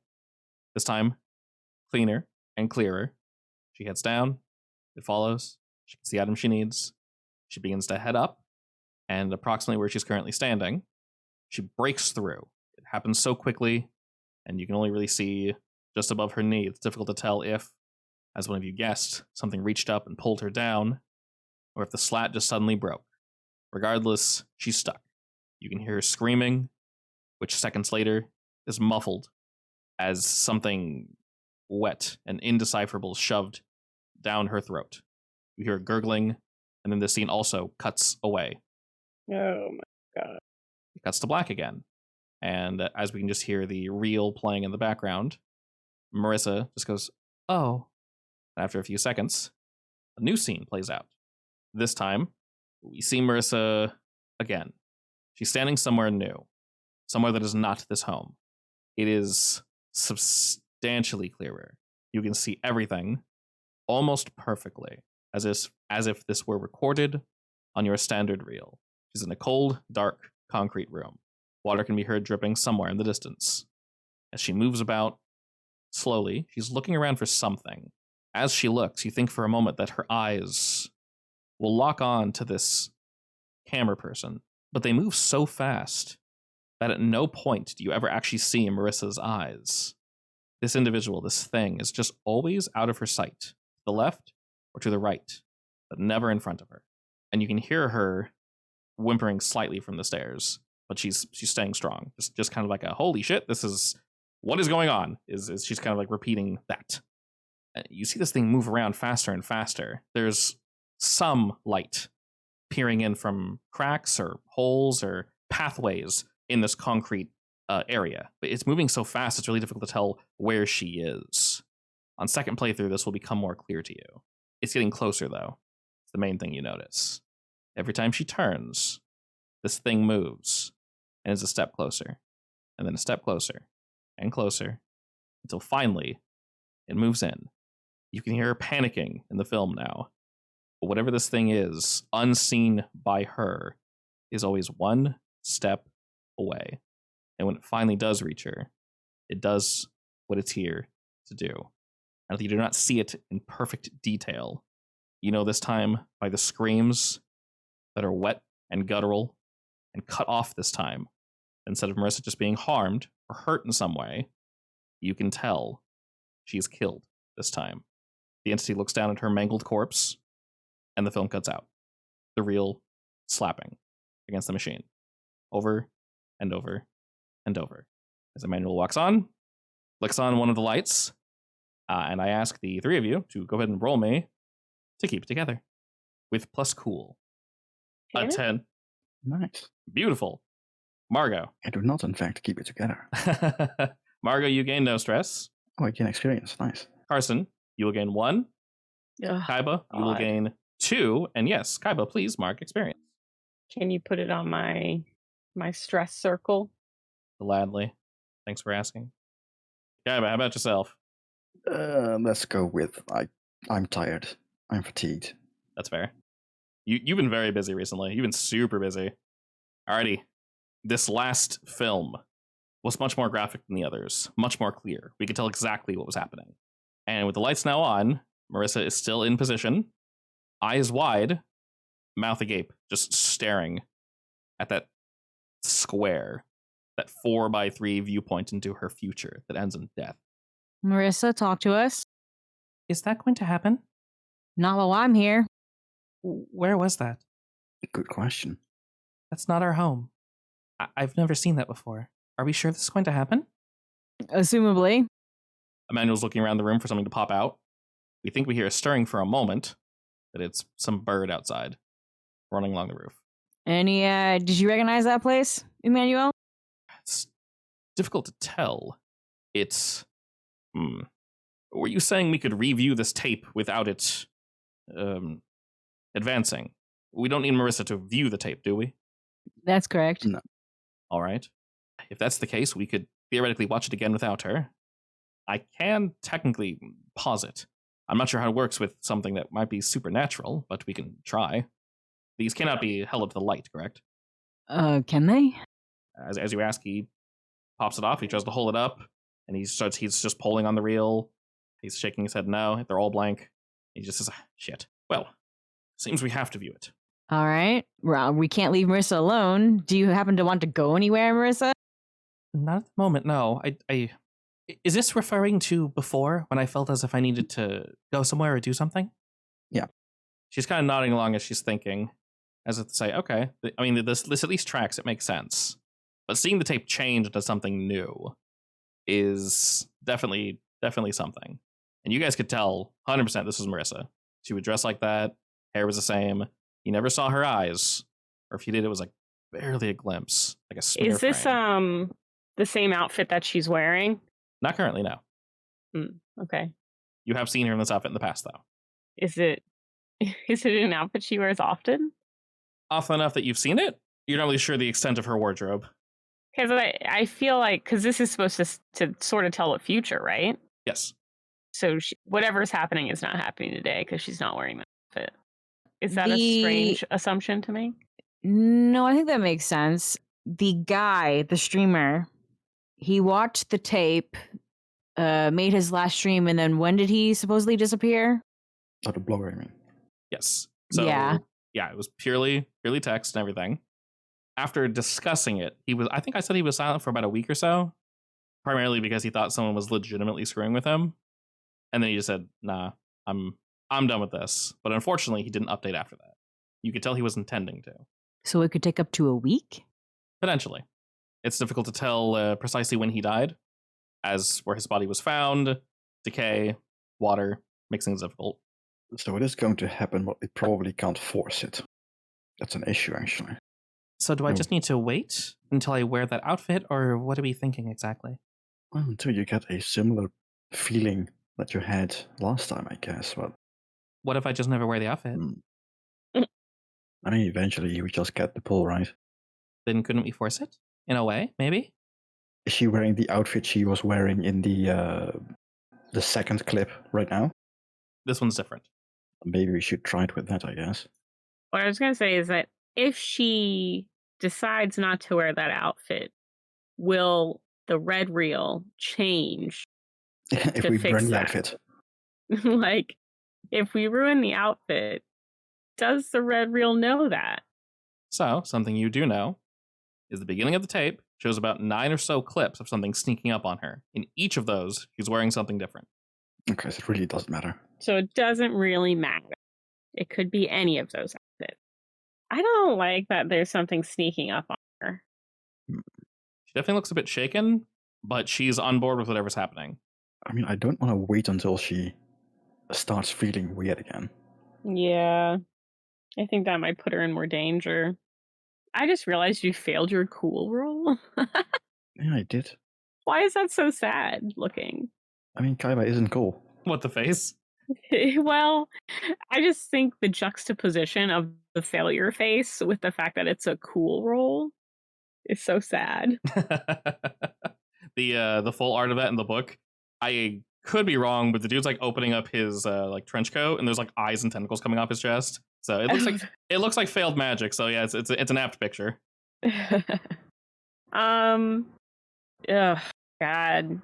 This time, cleaner and clearer. She heads down. It follows. She gets the item she needs. She begins to head up, and approximately where she's currently standing, she breaks through. It happens so quickly, and you can only really see just above her knee. It's difficult to tell if, as one of you guessed, something reached up and pulled her down, or if the slat just suddenly broke. Regardless, she's stuck. You can hear her screaming, which seconds later is muffled as something wet and indecipherable shoved down her throat. You hear gurgling, and then the scene also cuts away. Oh my god. It cuts to black again. And as we can just hear the reel playing in the background, Marissa just goes, "Oh." And after a few seconds, a new scene plays out. This time, we see Marissa again. She's standing somewhere new, somewhere that is not this home. It is substantially clearer. You can see everything almost perfectly, as if this were recorded on your standard reel. She's in a cold, dark, concrete room. Water can be heard dripping somewhere in the distance. As she moves about slowly, she's looking around for something. As she looks, you think for a moment that her eyes will lock on to this camera person, but they move so fast that at no point do you ever actually see Marissa's eyes. This individual, this thing, is just always out of her sight, to the left or to the right, but never in front of her. And you can hear her whimpering slightly from the stairs, but she's staying strong. Just kind of like a holy shit, this is what is going on, is she's kind of like repeating that. And you see this thing move around faster and faster. There's some light peering in from cracks or holes or pathways in this concrete area. But it's moving so fast, it's really difficult to tell where she is. On second playthrough, this will become more clear to you. It's getting closer, though. It's the main thing you notice. Every time she turns, this thing moves and is a step closer, and then a step closer, and closer, until finally it moves in. You can hear her panicking in the film now. But whatever this thing is, unseen by her, is always one step away. And when it finally does reach her, it does what it's here to do. And if you do not see it in perfect detail, you know this time by the screams that are wet and guttural and cut off this time. Instead of Marissa just being harmed or hurt in some way, you can tell she is killed this time. The entity looks down at her mangled corpse, and the film cuts out. The reel slapping against the machine. Over and over and over. As Emmanuel walks on, flicks on one of the lights, and I ask the three of you to go ahead and roll me to keep it together. With plus cool. A 10. Nice. Beautiful. Margot. I do not, in fact, keep it together. Margot, you gain no stress. Oh, I gain experience. Nice. Carson, you will gain 1. Ugh, Kaiba, you will gain 2. And yes, Kaiba, please mark experience. Can you put it on my stress circle? Gladly. Thanks for asking. Kaiba, how about yourself? Let's go with I'm tired. I'm fatigued. That's fair. You've been very busy recently. You've been super busy. Alrighty. This last film was much more graphic than the others. Much more clear. We could tell exactly what was happening. And with the lights now on, Marissa is still in position, eyes wide, mouth agape, just staring at that square, that 4x3 viewpoint into her future that ends in death. Marissa, talk to us. Is that going to happen? Not while I'm here. Where was that? Good question. That's not our home. I've never seen that before. Are we sure this is going to happen? Assumably. Emmanuel's looking around the room for something to pop out. We think we hear a stirring for a moment, but it's some bird outside, running along the roof. Any, did you recognize that place, Emmanuel? It's difficult to tell. It's, Were you saying we could review this tape without it, advancing? We don't need Marissa to view the tape, do we? That's correct. No. All right. If that's the case, we could theoretically watch it again without her. I can technically pause it. I'm not sure how it works with something that might be supernatural, but we can try. These cannot be held up to the light, correct? Can they? As you ask, he pops it off. He tries to hold it up, and he's just pulling on the reel. He's shaking his head no. They're all blank. He just says, shit. Well, seems we have to view it. All right. Well, we can't leave Marissa alone. Do you happen to want to go anywhere, Marissa? Not at the moment, no. Is this referring to before, when I felt as if I needed to go somewhere or do something? Yeah. She's kind of nodding along as she's thinking, as if to say, okay, I mean, this at least tracks, it makes sense. But seeing the tape change into something new is definitely something. And you guys could tell 100% this was Marissa. She would dress like that, hair was the same. You never saw her eyes, or if you did, it was like barely a glimpse, like a smear Is this frame. the same outfit that she's wearing? Not currently, no. Okay. You have seen her in this outfit in the past, though. Is it an outfit she wears often? Often enough that you've seen it? You're not really sure the extent of her wardrobe. Because I feel like, because this is supposed to sort of tell the future, right? Yes. So whatever's happening is not happening today because she's not wearing that outfit. Is that a strange assumption to make? No, I think that makes sense. The guy, the streamer, he watched the tape, made his last stream, and then when did he supposedly disappear? Oh, the blogger, I mean. Yes. So, yeah, it was purely text and everything. After discussing it, I think I said he was silent for about a week or so, primarily because he thought someone was legitimately screwing with him. And then he just said, nah, I'm done with this. But unfortunately, he didn't update after that. You could tell he was intending to. So it could take up to a week? Potentially. It's difficult to tell precisely when he died, as where his body was found, decay, water, makes things difficult. So it is going to happen, but we probably can't force it. That's an issue, actually. So do I just need to wait until I wear that outfit, or what are we thinking exactly? Well, until you get a similar feeling that you had last time, I guess. But what if I just never wear the outfit? I mean, eventually you would just get the pull, right? Then couldn't we force it? In a way, maybe? Is she wearing the outfit she was wearing in the second clip right now? This one's different. Maybe we should try it with that, I guess. What I was going to say is that if she decides not to wear that outfit, will the red reel change? If we burn the outfit. Like, if we ruin the outfit, does the red reel know that? So, something you do know is the beginning of the tape shows about 9 or so clips of something sneaking up on her. In each of those, she's wearing something different. Okay, so it really doesn't matter. So it doesn't really matter. It could be any of those outfits. I don't like that there's something sneaking up on her. She definitely looks a bit shaken, but she's on board with whatever's happening. I mean, I don't want to wait until she starts feeling weird again. Yeah, I think that might put her in more danger. I just realized you failed your cool roll. Yeah, I did. Why is that so sad looking? I mean, Kaiba isn't cool. What, the face? Well, I just think the juxtaposition of the failure face with the fact that it's a cool roll is so sad. The full art of that in the book, I could be wrong, but the dude's like opening up his like trench coat, and there's like eyes and tentacles coming off his chest. So it looks like failed magic. So yeah, it's an apt picture. Oh God.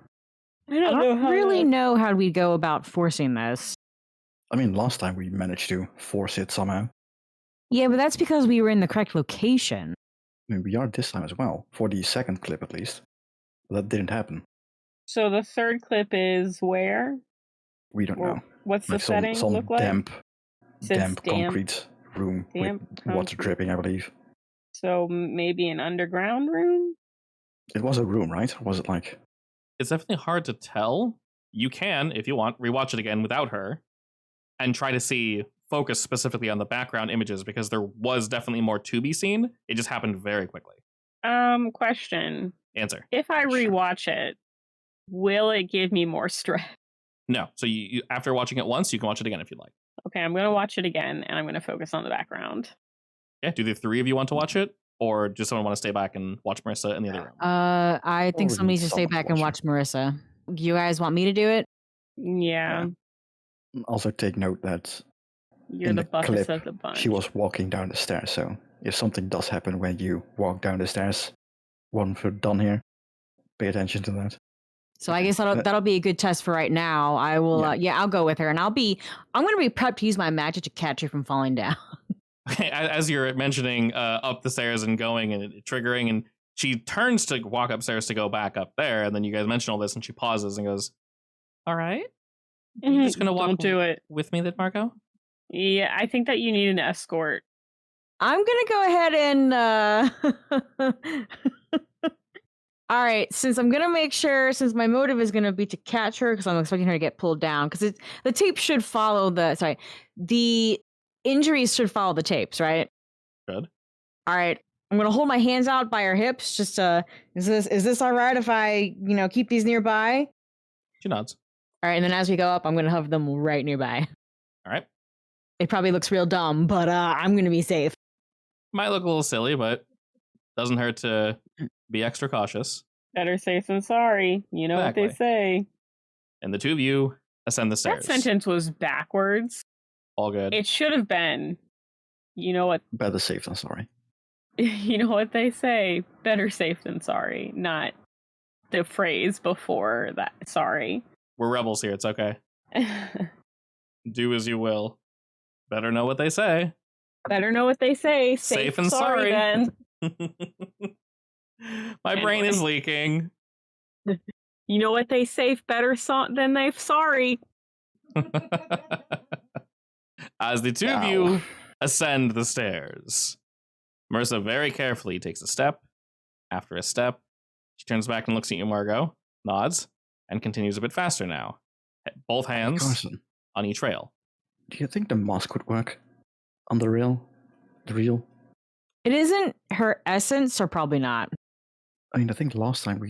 I don't really know how we go about forcing this. I mean, last time we managed to force it somehow. Yeah, but that's because we were in the correct location. I mean, we are this time as well, for the second clip at least. But that didn't happen. So the third clip is where? We don't know. What's the Like setting some look like? damp concrete room with water dripping, I believe. So maybe an underground room? It was a room, right? Or was it like... It's definitely hard to tell. You can, if you want, rewatch it again without her and try to focus specifically on the background images, because there was definitely more to be seen. It just happened very quickly. Question. Answer. If I rewatch it, will it give me more stress? No. So you after watching it once, you can watch it again if you'd like. Okay, I'm going to watch it again, and I'm going to focus on the background. Yeah, do the three of you want to watch it? Or does someone want to stay back and watch Marissa in the other room? I think someone needs to stay back and watch Marissa. You guys want me to do it? Yeah. Also, take note that You're in the the buffest clip, of the bunch. she was walking down the stairs. So if something does happen when you walk down the stairs, one foot done here, pay attention to that. So I guess that'll be a good test for right now. I will. I'll go with her, and I'm going to be prepped to use my magic to catch her from falling down. As you're mentioning up the stairs and going and triggering, and she turns to walk upstairs to go back up there, and then you guys mention all this, and she pauses and goes, "All right, you're just gonna walk Don't do it with me, then, Marco." Yeah, I think that you need an escort. I'm gonna go ahead and. All right, since I'm gonna make sure, since my motive is gonna be to catch her, because I'm expecting her to get pulled down, because the tape should follow the injuries should follow the tapes, right? Good. All right, I'm gonna hold my hands out by her hips. Just is this all right if I keep these nearby? She nods. All right, and then as we go up, I'm gonna have them right nearby. All right. It probably looks real dumb, but I'm gonna be safe. Might look a little silly, but doesn't hurt to be extra cautious. Better safe than sorry. You know Exactly. what they say. And the two of you ascend the stairs. That sentence was backwards. All good. It should have been. You know what? Better safe than sorry. You know what they say. Better safe than sorry. Not the phrase before that. Sorry. We're rebels here. It's okay. Do as you will. Better know what they say. Better know what they say. Safe and sorry. Then. My brain is leaking. You know what they say? Better than they've sorry. As the two of you ascend the stairs, Marissa very carefully takes a step. After a step, she turns back and looks at you, Margot, nods, and continues a bit faster now. Both hands Carson, on each rail. do you think the mask would work on the rail? The reel? It isn't her essence, or probably not. I mean, I think last time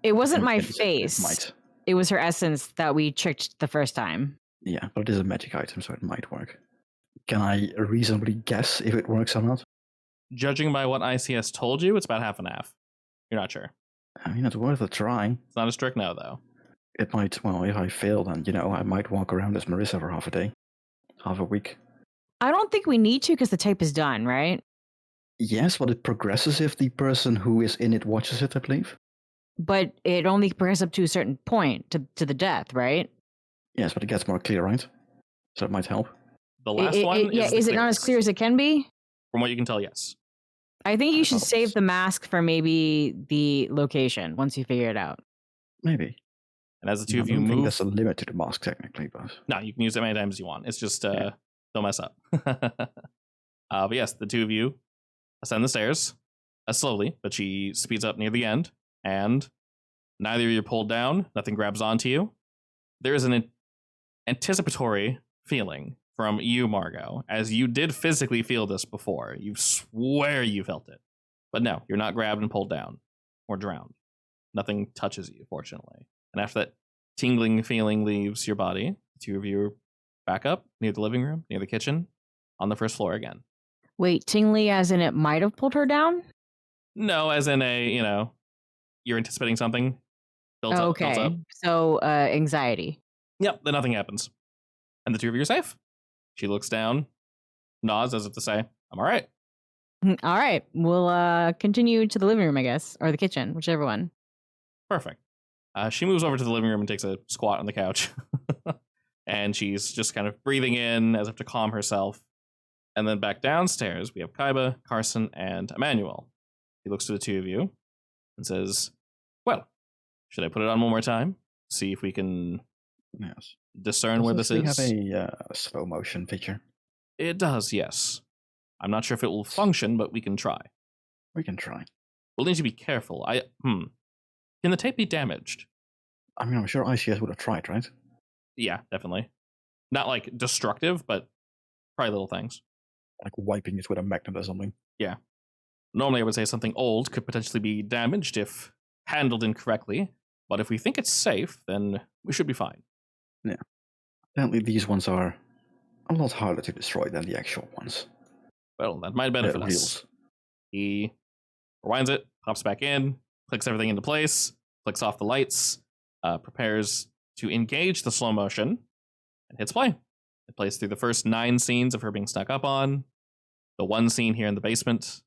it wasn't my maybe face. It might. It was her essence that we tricked the first time. Yeah, but it is a magic item, so it might work. Can I reasonably guess if it works or not? Judging by what I.C.S. told you, it's about half and half. You're not sure. I mean, it's worth a try. It's not a strict no, though. It might, if I fail, then, I might walk around as Marissa for half a day. Half a week. I don't think we need to because the tape is done, right? Yes, but it progresses if the person who is in it watches it, I believe. But it only progresses up to a certain point, to the death, right? Yes, but it gets more clear, right? So it might help. The last one is it not as clear as it can be? From what you can tell, yes. I think you should save the mask for maybe the location once you figure it out. Maybe. And as the two of you I move... think there's a limit to the mask, technically, but... No, you can use it many times as you want. It's just, don't mess up. But yes, the two of you ascend the stairs slowly, but she speeds up near the end, and neither of you are pulled down. Nothing grabs onto you. There is an anticipatory feeling from you, Margot, as you did physically feel this before. You swear you felt it. But no, you're not grabbed and pulled down or drowned. Nothing touches you, fortunately. And after that tingling feeling leaves your body, the two of you are back up near the living room, near the kitchen, on the first floor again. Wait, tingly as in it might have pulled her down? No, as in you're anticipating something. Builds up. So, anxiety. Yep, then nothing happens. And the two of you are safe. She looks down, nods as if to say, I'm all right. All right, we'll continue to the living room, I guess, or the kitchen, whichever one. Perfect. She moves over to the living room and takes a squat on the couch. And she's just kind of breathing in as if to calm herself. And then back downstairs, we have Kaiba, Carson, and Emmanuel. He looks to the two of you and says, well, should I put it on one more time? See if we can discern where this is? Does it have a slow motion feature? It does, yes. I'm not sure if it will function, but we can try. We can try. We'll need to be careful. Can the tape be damaged? I mean, I'm sure I.C.S. would have tried, right? Yeah, definitely. Not like destructive, but probably little things. Like wiping it with a magnet or something. Yeah. Normally I would say something old could potentially be damaged if handled incorrectly, but if we think it's safe, then we should be fine. Yeah. Apparently these ones are a lot harder to destroy than the actual ones. Well, that might benefit us. He rewinds it, pops back in, clicks everything into place, clicks off the lights, prepares to engage the slow motion and hits play. It plays through the first 9 scenes of her being snuck up on, the one scene here in the basement,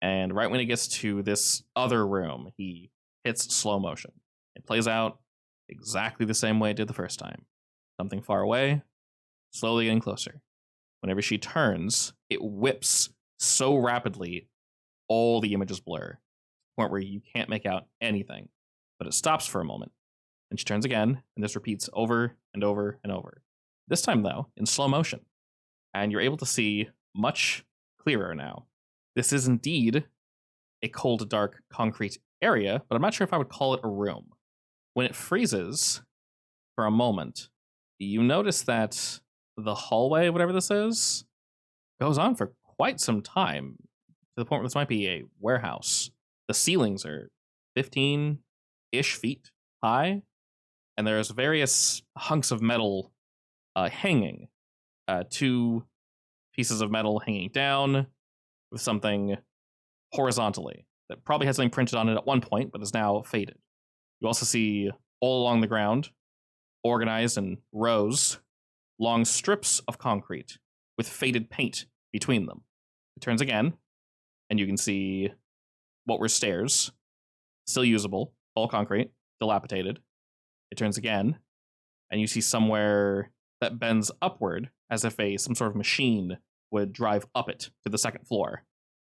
and right when it gets to this other room, he hits slow motion. It plays out exactly the same way it did the first time. Something far away, slowly getting closer. Whenever she turns, it whips so rapidly, all the images blur, to the point where you can't make out anything. But it stops for a moment, and she turns again, and this repeats over and over and over. This time, though, in slow motion, and you're able to see much clearer now. This is indeed a cold, dark, concrete area, but I'm not sure if I would call it a room. When it freezes for a moment, you notice that the hallway, whatever this is, goes on for quite some time, to the point where this might be a warehouse. The ceilings are 15-ish feet high, and there's various hunks of metal hanging. 2 pieces of metal hanging down with something horizontally that probably had something printed on it at one point, but is now faded. You also see all along the ground, organized in rows, long strips of concrete with faded paint between them. It turns again, and you can see what were stairs, still usable, all concrete, dilapidated. It turns again, and you see somewhere that bends upward as if some sort of machine would drive up it to the second floor.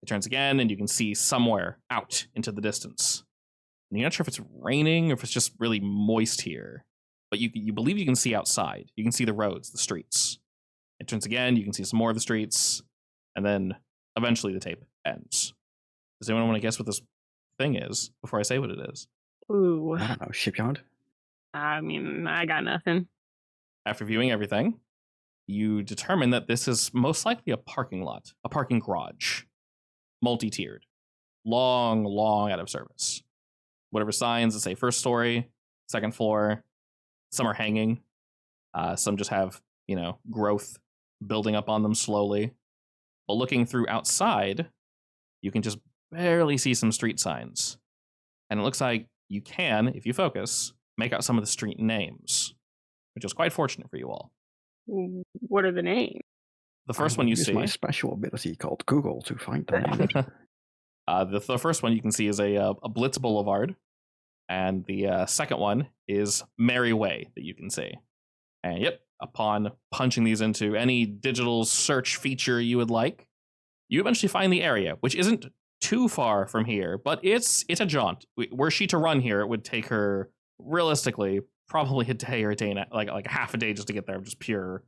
It turns again, and you can see somewhere out into the distance. And you're not sure if it's raining or if it's just really moist here, but you believe you can see outside. You can see the roads, the streets. It turns again, you can see some more of the streets, and then eventually the tape ends. Does anyone want to guess what this thing is before I say what it is? Ooh. I don't know, shipyard? I mean, I got nothing. After viewing everything, you determine that this is most likely a parking lot, a parking garage, multi-tiered, long out of service. Whatever signs that say first story, second floor, some are hanging, some just have, growth building up on them slowly. But looking through outside, you can just barely see some street signs. And it looks like you can, if you focus, make out some of the street names, which is quite fortunate for you all. What are the names? The first one you see... my special ability called Google to find the names. The first one you can see is a Blitz Boulevard, and the second one is Merry Way that you can see. And yep, upon punching these into any digital search feature you would like, you eventually find the area, which isn't too far from here, but it's a jaunt. Were she to run here, it would take her, realistically, probably a day or a day, like half a day just to get there, just pure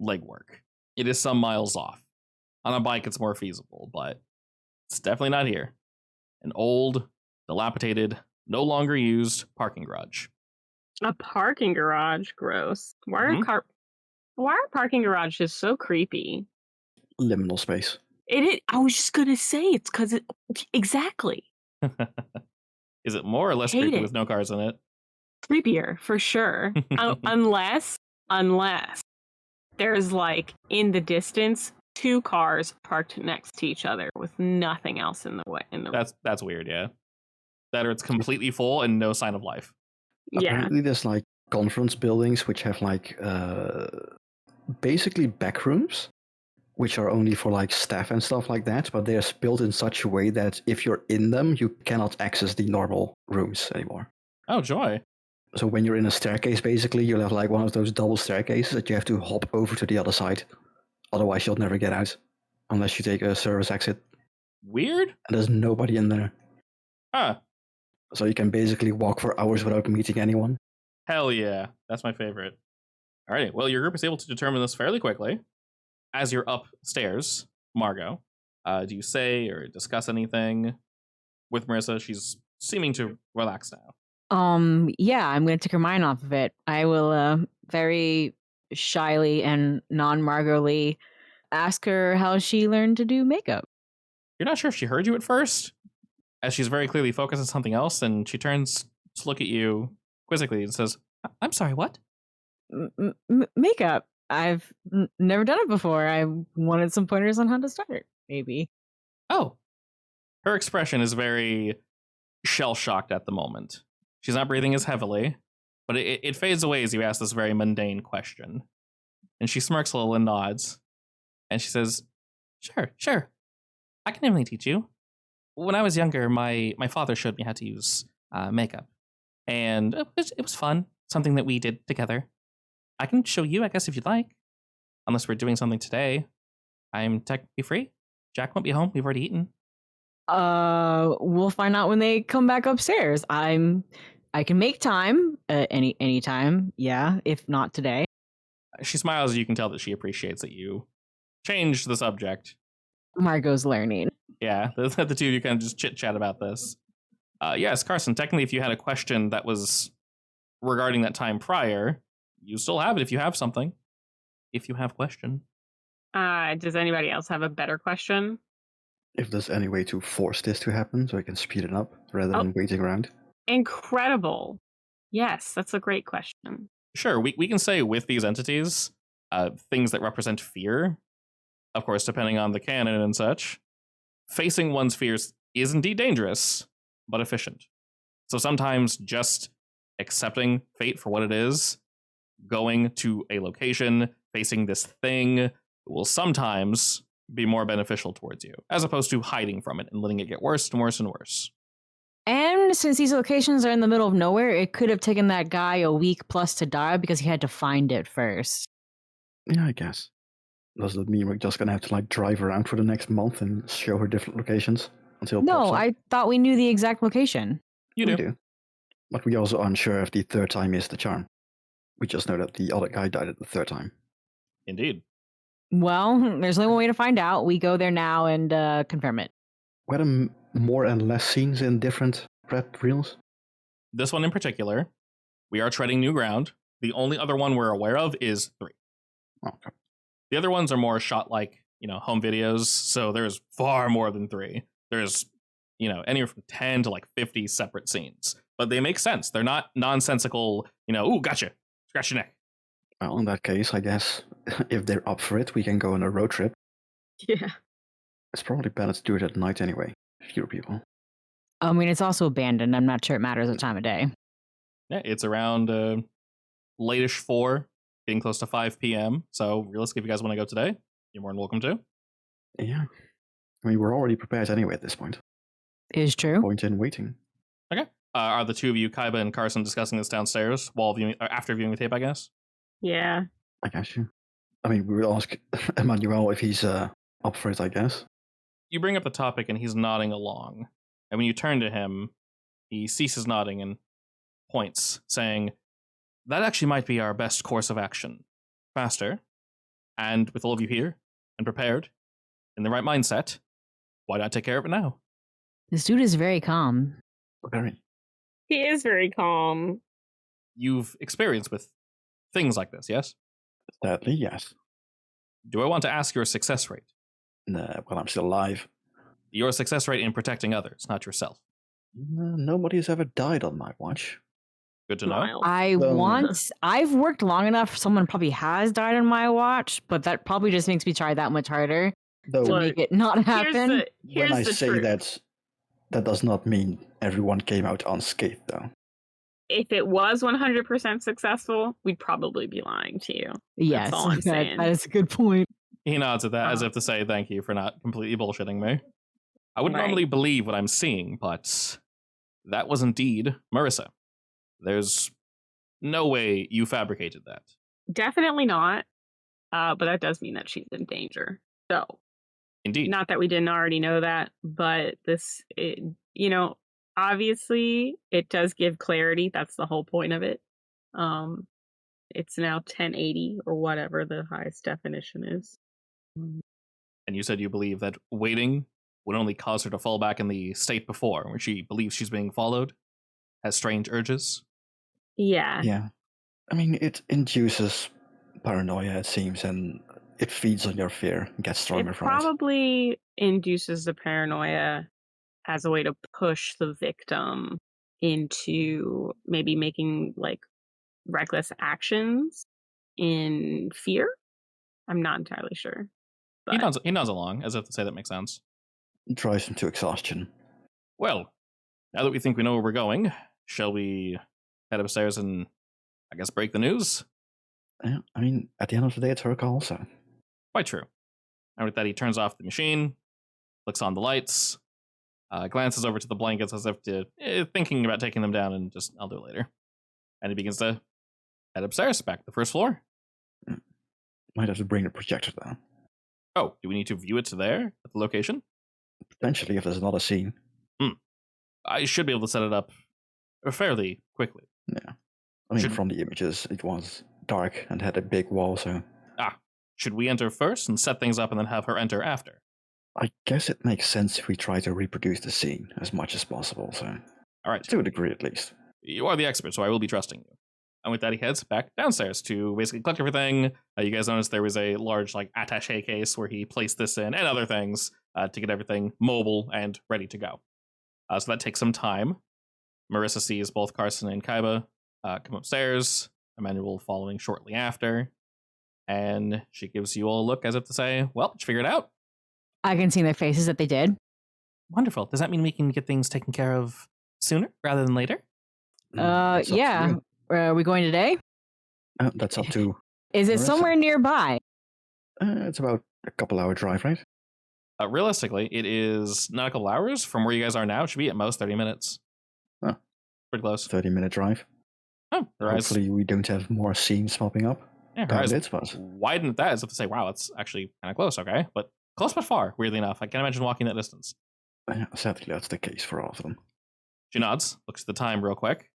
legwork. It is some miles off. On a bike, it's more feasible, but it's definitely not here. An old, dilapidated, no longer used parking garage. A parking garage? Gross. Why are parking garages so creepy? Liminal space. I was just gonna say it's because exactly. Is it more or less creepy with no cars in it? Creepier for sure. unless there's in the distance 2 cars parked next to each other with nothing else in the way. That's weird, yeah. That or it's completely full and no sign of life. Yeah. Apparently there's conference buildings which have basically back rooms, which are only for staff and stuff like that, but they're built in such a way that if you're in them, you cannot access the normal rooms anymore. Oh, joy. So when you're in a staircase, basically, you'll have one of those double staircases that you have to hop over to the other side. Otherwise, you'll never get out, unless you take a service exit. Weird? And there's nobody in there. Huh. So you can basically walk for hours without meeting anyone. Hell yeah. That's my favorite. Alrighty, well, your group is able to determine this fairly quickly. As you're upstairs, Margot, do you say or discuss anything with Marissa? She's seeming to relax now. Yeah, I'm going to take her mind off of it. I will very shyly and non-Margot-ly ask her how she learned to do makeup. You're not sure if she heard you at first, as she's very clearly focused on something else, and she turns to look at you quizzically and says, I'm sorry, what? Makeup. I've never done it before. I wanted some pointers on how to start, maybe. Oh. Her expression is very shell-shocked at the moment. She's not breathing as heavily, But it fades away as you ask this very mundane question. And she smirks a little and nods. And she says, Sure. I can definitely teach you. When I was younger, my father showed me how to use makeup. And it was fun. Something that we did together. I can show you, I guess, if you'd like. Unless we're doing something today. I'm technically free. Jack won't be home. We've already eaten. We'll find out when they come back upstairs. I can make time any time. Yeah, if not today. She smiles. You can tell that she appreciates that you changed the subject. Margot's learning. Yeah, the two of you kind of just chit chat about this. Yes, Carson, technically, if you had a question that was regarding that time prior, you still have it if you have something. If you have question. Does anybody else have a better question? If there's any way to force this to happen so I can speed it up rather than waiting around. Incredible. Yes, that's a great question. Sure, we can say with these entities, things that represent fear, of course, depending on the canon and such, facing one's fears is indeed dangerous, but efficient. So sometimes just accepting fate for what it is, going to a location, facing this thing, will sometimes be more beneficial towards you, as opposed to hiding from it and letting it get worse and worse and worse. And since these locations are in the middle of nowhere, it could have taken that guy a week plus to die because he had to find it first. Yeah, I guess. Does that mean we're just gonna have to like drive around for the next month and show her different locations until it pops No, up? I thought we knew the exact location. You We do. do. But we also aren't sure if the third time is the charm. We just know that the other guy died at the third time. Indeed. Well, there's only one way to find out. We go there now and confirm it. Were there more and less scenes in different prep reels? This one in particular, we are treading new ground. The only other one we're aware of is 3. Okay. The other ones are more shot like, home videos, so there's far more than 3. There's, anywhere from 10 to like 50 separate scenes. But they make sense. They're not nonsensical, ooh, gotcha, scratch your neck. Well, in that case, I guess if they're up for it, we can go on a road trip. Yeah. It's probably better to do it at night anyway. Fewer people. I mean, it's also abandoned. I'm not sure it matters the time of day. Yeah, it's around late-ish 4, getting close to 5 p.m. So realistically, if you guys want to go today, you're more than welcome to. Yeah. I mean, we're already prepared anyway at this point. Is true. Point in waiting. Okay. Are the two of you, Kaiba and Carson, discussing this downstairs while viewing, after viewing the tape, I guess? Yeah. I guess you. I mean, we would ask Emmanuel if he's up for it, I guess. You bring up the topic and he's nodding along. And when you turn to him, he ceases nodding and points, saying, that actually might be our best course of action. Faster. And with all of you here and prepared, in the right mindset, why not take care of it now? This dude is very calm. Very. He is very calm. You've experience with things like this, yes? Sadly, yes. Do I want to ask your success rate? Well, I'm still alive. Your success rate in protecting others, not yourself. Nobody's ever died on my watch. Good to know. I've worked long enough, someone probably has died on my watch, but that probably just makes me try that much harder to make it not happen. When I say that, that does not mean everyone came out unscathed, though. If it was 100% successful, we'd probably be lying to you. Yes, that's all I'm saying. That is a good point. He nods at that as if to say thank you for not completely bullshitting me. I wouldn't normally believe what I'm seeing, but that was indeed Marissa. There's no way you fabricated that. Definitely not. But that does mean that she's in danger. So, indeed. Not that we didn't already know that, but obviously it does give clarity. That's the whole point of it. It's now 1080 or whatever the highest definition is. And you said you believe that waiting would only cause her to fall back in the state before, where she believes she's being followed, has strange urges? Yeah. Yeah. I mean, it induces paranoia, it seems, and it feeds on your fear and gets stronger from it. It probably induces the paranoia as a way to push the victim into maybe making like reckless actions in fear. I'm not entirely sure. But... He nods along, as if to say that makes sense. It drives him to exhaustion. Well, now that we think we know where we're going, shall we head upstairs and I guess break the news. Yeah, I mean, at the end of the day, it's her call, so. Quite true. And with that, he turns off the machine, flicks on the lights, glances over to the blankets as if thinking about taking them down, and just, I'll do it later. And he begins to head upstairs, back to the first floor. Might have to bring the projector down. Oh, do we need to view it there at the location? Potentially, if there's another scene. I should be able to set it up fairly quickly. Yeah. I mean, from the images, it was dark and had a big wall, so... Should we enter first and set things up and then have her enter after? I guess it makes sense if we try to reproduce the scene as much as possible, so... All right. To a degree, at least. You are the expert, so I will be trusting you. And with that, he heads back downstairs to basically collect everything. You guys noticed there was a large, attaché case where he placed this in and other things to get everything mobile and ready to go. So that takes some time. Marissa sees both Carson and Kaiba come upstairs, Emmanuel following shortly after. And she gives you all a look as if to say, well, did you figure it out? I can see in their faces that they did. Wonderful. Does that mean we can get things taken care of sooner rather than later? Yeah. Are we going today? That's up to... Is it Marissa. somewhere nearby? It's about a couple-hour drive, right? Realistically, it is not a couple hours from where you guys are now. It should be at most 30 minutes. Oh. Pretty close. 30-minute drive. Oh, hopefully we don't have more scenes popping up. Yeah, widen at that as if to say, wow, it's actually kind of close, okay? But close but far, weirdly enough. I can't imagine walking that distance. Sadly, that's the case for all of them. She nods, looks at the time real quick,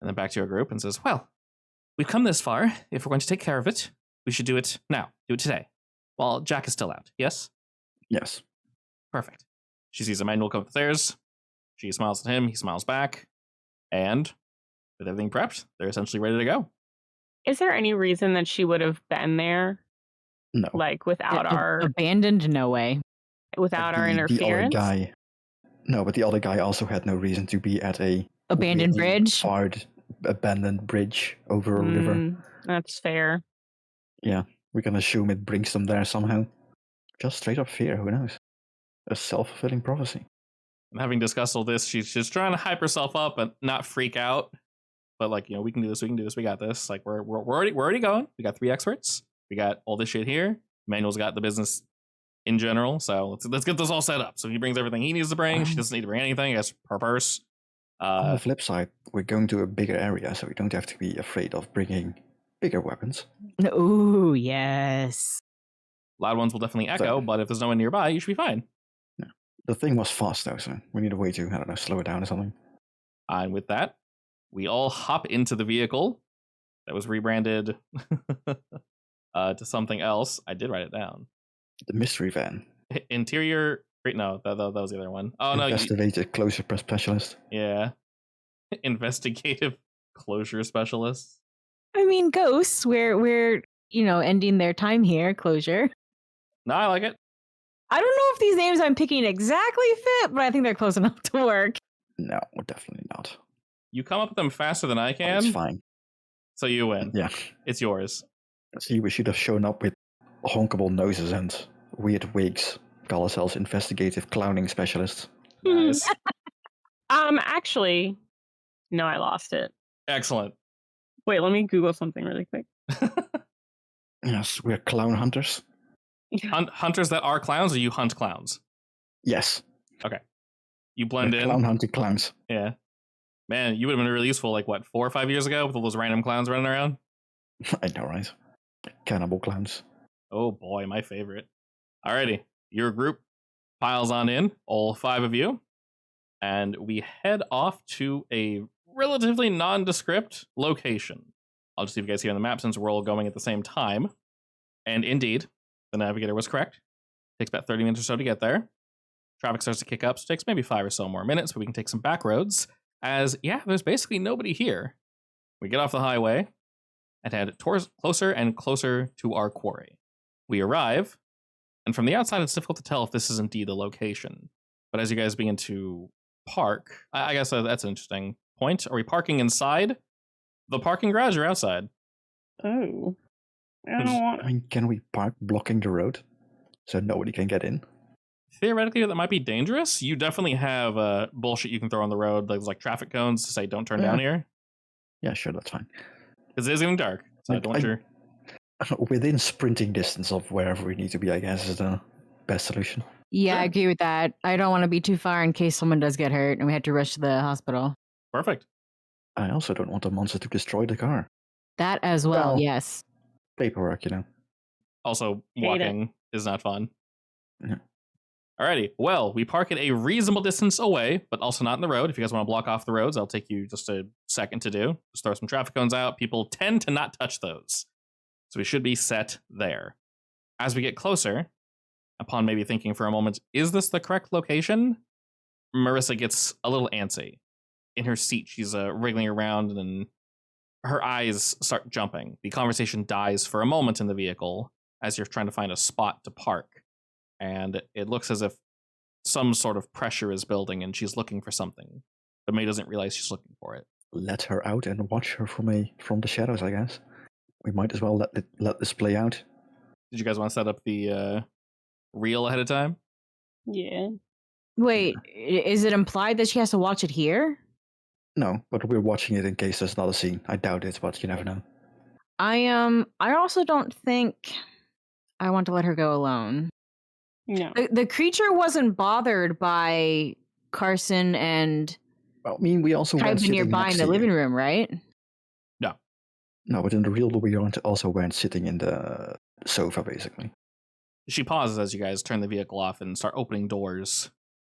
and then back to her group and says, well, we've come this far. If we're going to take care of it, we should do it now. Do it today. While Jack is still out, yes? Yes. Perfect. She sees Emmanuel come up the stairs. She smiles at him. He smiles back. And with everything prepped, they're essentially ready to go. Is there any reason that she would have been there? No. Without our... Abandoned? No way. Without our interference? The other guy... No, but the other guy also had no reason to be at a... Abandoned bridge? Hard abandoned bridge over a river. That's fair. Yeah, we can assume it brings them there somehow. Just straight up fear, who knows? A self-fulfilling prophecy. And having discussed all this, she's just trying to hype herself up and not freak out. But we can do this, we got this. We're already going. We got 3 experts. We got all this shit here. Manuel's got the business in general, so let's get this all set up. So he brings everything he needs to bring. She doesn't need to bring anything. I guess her purse. On the flip side, we're going to a bigger area, so we don't have to be afraid of bringing bigger weapons. Ooh, yes. Loud ones will definitely echo, but if there's no one nearby, you should be fine. Yeah. The thing was fast, though, so we need a way to, I don't know, slow it down or something. And with that, we all hop into the vehicle that was rebranded to something else. I did write it down. The mystery van. Interior... Wait, no, that was the other one. Oh, no. Investigative closure specialist. Yeah. Investigative closure specialist. I mean, ghosts, we're ending their time here, closure. No, I like it. I don't know if these names I'm picking exactly fit, but I think they're close enough to work. No, definitely not. You come up with them faster than I can. It's fine. So you win. Yeah. It's yours. See, we should have shown up with honkable noses and weird wigs. Call ourselves investigative clowning specialists. Nice. Actually, no, I lost it. Excellent. Wait, let me Google something really quick. Yes, we're clown hunters. Hunters that are clowns, or you hunt clowns? Yes. Okay. You blend in. Clown hunting clowns. Yeah. Man, you would have been really useful 4 or 5 years ago with all those random clowns running around. I know, right? Cannibal clowns. Oh boy, my favorite. Alrighty. Your group piles on in, all 5 of you, and we head off to a relatively nondescript location. I'll just leave you guys here on the map since we're all going at the same time. And indeed, the navigator was correct. Takes about 30 minutes or so to get there. Traffic starts to kick up, so it takes maybe 5 or so more minutes, but we can take some back roads, as, there's basically nobody here. We get off the highway and head closer and closer to our quarry. We arrive, and from the outside, it's difficult to tell if this is indeed the location. But as you guys begin to park, I guess that's an interesting point. Are we parking inside the parking garage or outside? Oh. I don't want... I mean, can we park blocking the road so nobody can get in? Theoretically, that might be dangerous. You definitely have bullshit you can throw on the road, like traffic cones to say don't turn down here. Yeah, sure, that's fine. Because it is getting dark. So I don't want your... Within sprinting distance of wherever we need to be, I guess, is the best solution. Yeah, Sure. I agree with that. I don't want to be too far in case someone does get hurt and we have to rush to the hospital. Perfect. I also don't want the monster to destroy the car. That as well, Well, yes. Paperwork, Also, Hate walking is not fun. Yeah. Alrighty. Well, we park at a reasonable distance away, but also not in the road. If you guys want to block off the roads, I'll take you just a second to do. Just throw some traffic cones out. People tend to not touch those. So we should be set there. As we get closer, upon maybe thinking for a moment, is this the correct location? Marissa gets a little antsy. In her seat, she's wriggling around and her eyes start jumping. The conversation dies for a moment in the vehicle as you're trying to find a spot to park. And it looks as if some sort of pressure is building and she's looking for something. But May doesn't realize she's looking for it. Let her out and watch her from the shadows, I guess. We might as well let this play out. Did you guys want to set up the reel ahead of time? Yeah. Wait, is it implied that she has to watch it here? No, but we're watching it in case there's another scene. I doubt it, but you never know. I also don't think I want to let her go alone. No. The creature wasn't bothered by Carson and Well, I mean, we also weren't Kyba sitting nearby next in the to you. living room, right? No, but in the real we also weren't sitting in the sofa, basically. She pauses as you guys turn the vehicle off and start opening doors,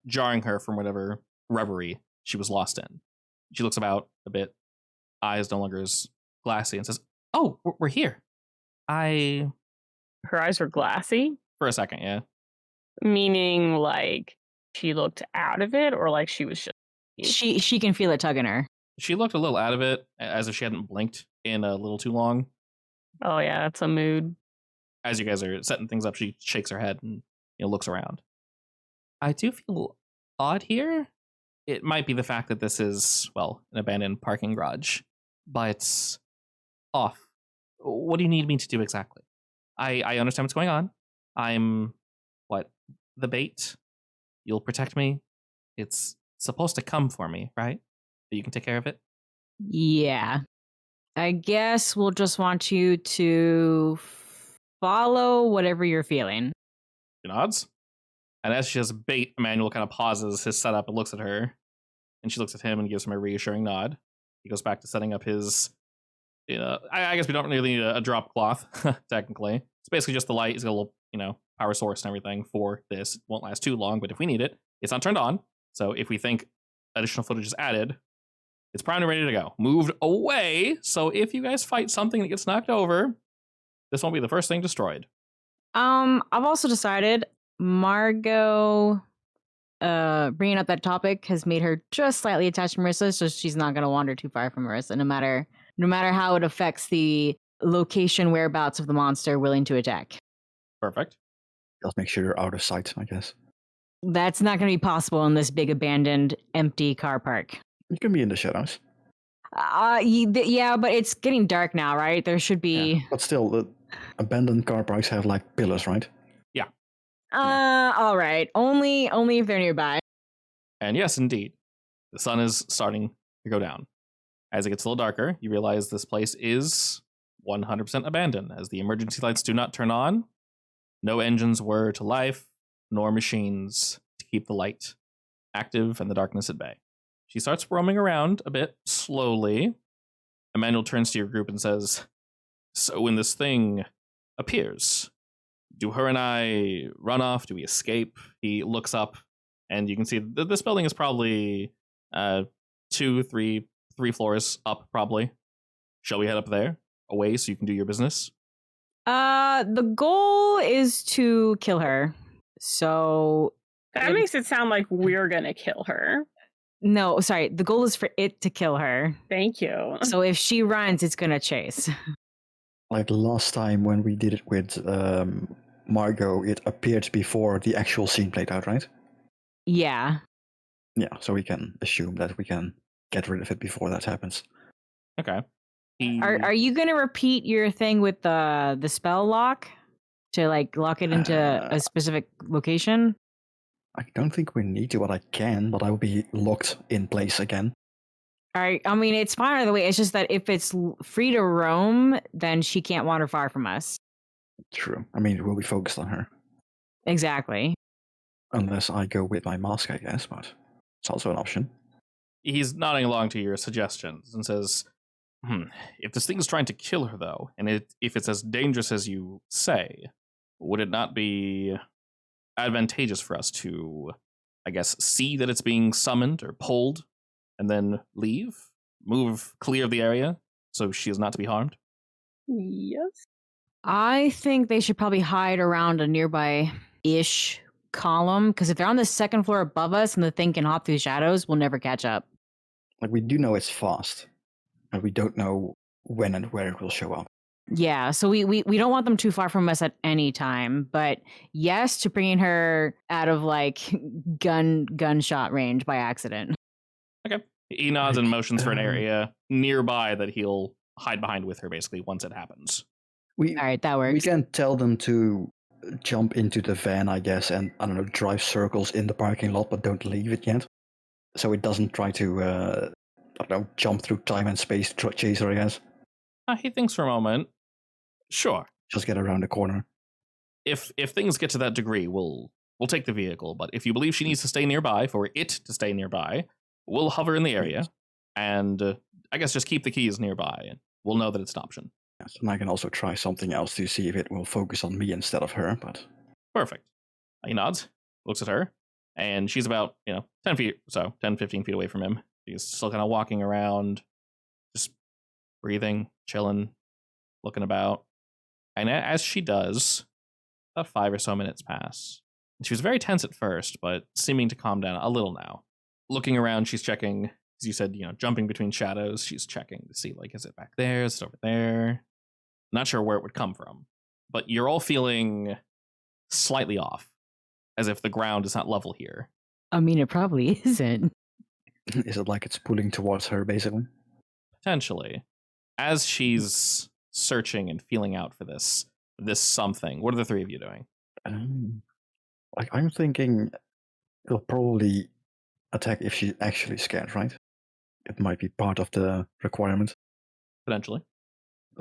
jarring her from whatever reverie she was lost in. She looks about a bit, eyes no longer as glassy, and says, "Oh, we're here." Her eyes were glassy, For a second, yeah. meaning like she looked out of it, or like she was just. She can feel it tugging her. She looked a little out of it, as if she hadn't blinked in a little too long. Oh yeah, that's a mood. As you guys are setting things up, she shakes her head and looks around. I do feel odd here. It might be the fact that this is, well, an abandoned parking garage, but off. What do you need me to do exactly? I understand what's going on. I'm, the bait? You'll protect me? It's supposed to come for me, right? But you can take care of it? Yeah. I guess we'll just want you to follow whatever you're feeling. She nods. And as she has bait, Emmanuel kind of pauses his setup and looks at her. And she looks at him and gives him a reassuring nod. He goes back to setting up his... I guess we don't really need a drop cloth, technically. It's basically just the light. He's got a little, power source and everything for this. It won't last too long, but if we need it, it's not turned on. So if we think additional footage is added, it's primed and ready to go. Moved away, so if you guys fight something that gets knocked over, this won't be the first thing destroyed. I've also decided Margot bringing up that topic has made her just slightly attached to Marissa, so she's not going to wander too far from Marissa, no matter how it affects the location whereabouts of the monster willing to attack. Perfect. Just make sure you're out of sight, I guess. That's not going to be possible in this big abandoned empty car park. You can be in the shadows. Yeah, but it's getting dark now, right? There should be... Yeah, but still, the abandoned car parks have pillars, right? Yeah. All right. Only if they're nearby. And yes, indeed. The sun is starting to go down. As it gets a little darker, you realize this place is 100% abandoned, as the emergency lights do not turn on. No engines were to life, nor machines to keep the light active and the darkness at bay. She starts roaming around a bit slowly. Emmanuel turns to your group and says, "So when this thing appears, do her and I run off? Do we escape?" He looks up, and you can see that this building is probably 2, 3 floors up, probably. Shall we head up there, away, so you can do your business? The goal is to kill her. So... That makes it sound like we're gonna kill her. No, sorry. The goal is for it to kill her. Thank you. So if she runs, it's gonna chase. Like last time when we did it with Margot, it appeared before the actual scene played out, right? Yeah. Yeah, so we can assume that we can get rid of it before that happens. Okay. Are you gonna repeat your thing with the spell lock to lock it into a specific location? I don't think we need to, but I can, but I will be locked in place again. All right. I mean, it's fine either way. It's just that if it's free to roam, then she can't wander far from us. True. I mean, we'll be focused on her. Exactly. Unless I go with my mask, I guess, but it's also an option. He's nodding along to your suggestions and says, if this thing is trying to kill her, though, and if it's as dangerous as you say, would it not be advantageous for us to, I guess, see that it's being summoned or pulled, and then leave, move clear of the area, so she is not to be harmed? Yes. I think they should probably hide around a nearby-ish column, because if they're on the second floor above us and the thing can hop through shadows, we'll never catch up. Like, we do know it's fast, and we don't know when and where it will show up. Yeah, so we don't want them too far from us at any time, but yes to bringing her out of like gunshot range by accident. Okay. He nods and motions for an area nearby that he'll hide behind with her, basically, once it happens. All right, that works. We can tell them to jump into the van, I guess, and, I don't know, drive circles in the parking lot, but don't leave it yet. So it doesn't try to, I don't know, jump through time and space to chase her, I guess. He thinks for a moment. Sure. Just get around the corner. If things get to that degree, we'll take the vehicle. But if you believe she needs to stay nearby, for it to stay nearby, we'll hover in the area, and I guess just keep the keys nearby, and we'll know that it's an option. Yes, and I can also try something else to see if it will focus on me instead of her, but... Perfect. He nods, looks at her, and she's about, 10 feet, so 10, 15 feet away from him. She's still kind of walking around, just breathing, chilling, looking about. And as she does, about 5 or so minutes pass. She was very tense at first, but seeming to calm down a little now. Looking around, she's checking, as you said, jumping between shadows. She's checking to see, like, is it back there? Is it over there? Not sure where it would come from. But you're all feeling slightly off, as if the ground is not level here. I mean, it probably isn't. Is it like it's pulling towards her, basically? Potentially. As she's searching and feeling out for this something, what are the three of you doing? I'm thinking it'll probably attack if she's actually scared, right? It might be part of the requirement. Potentially.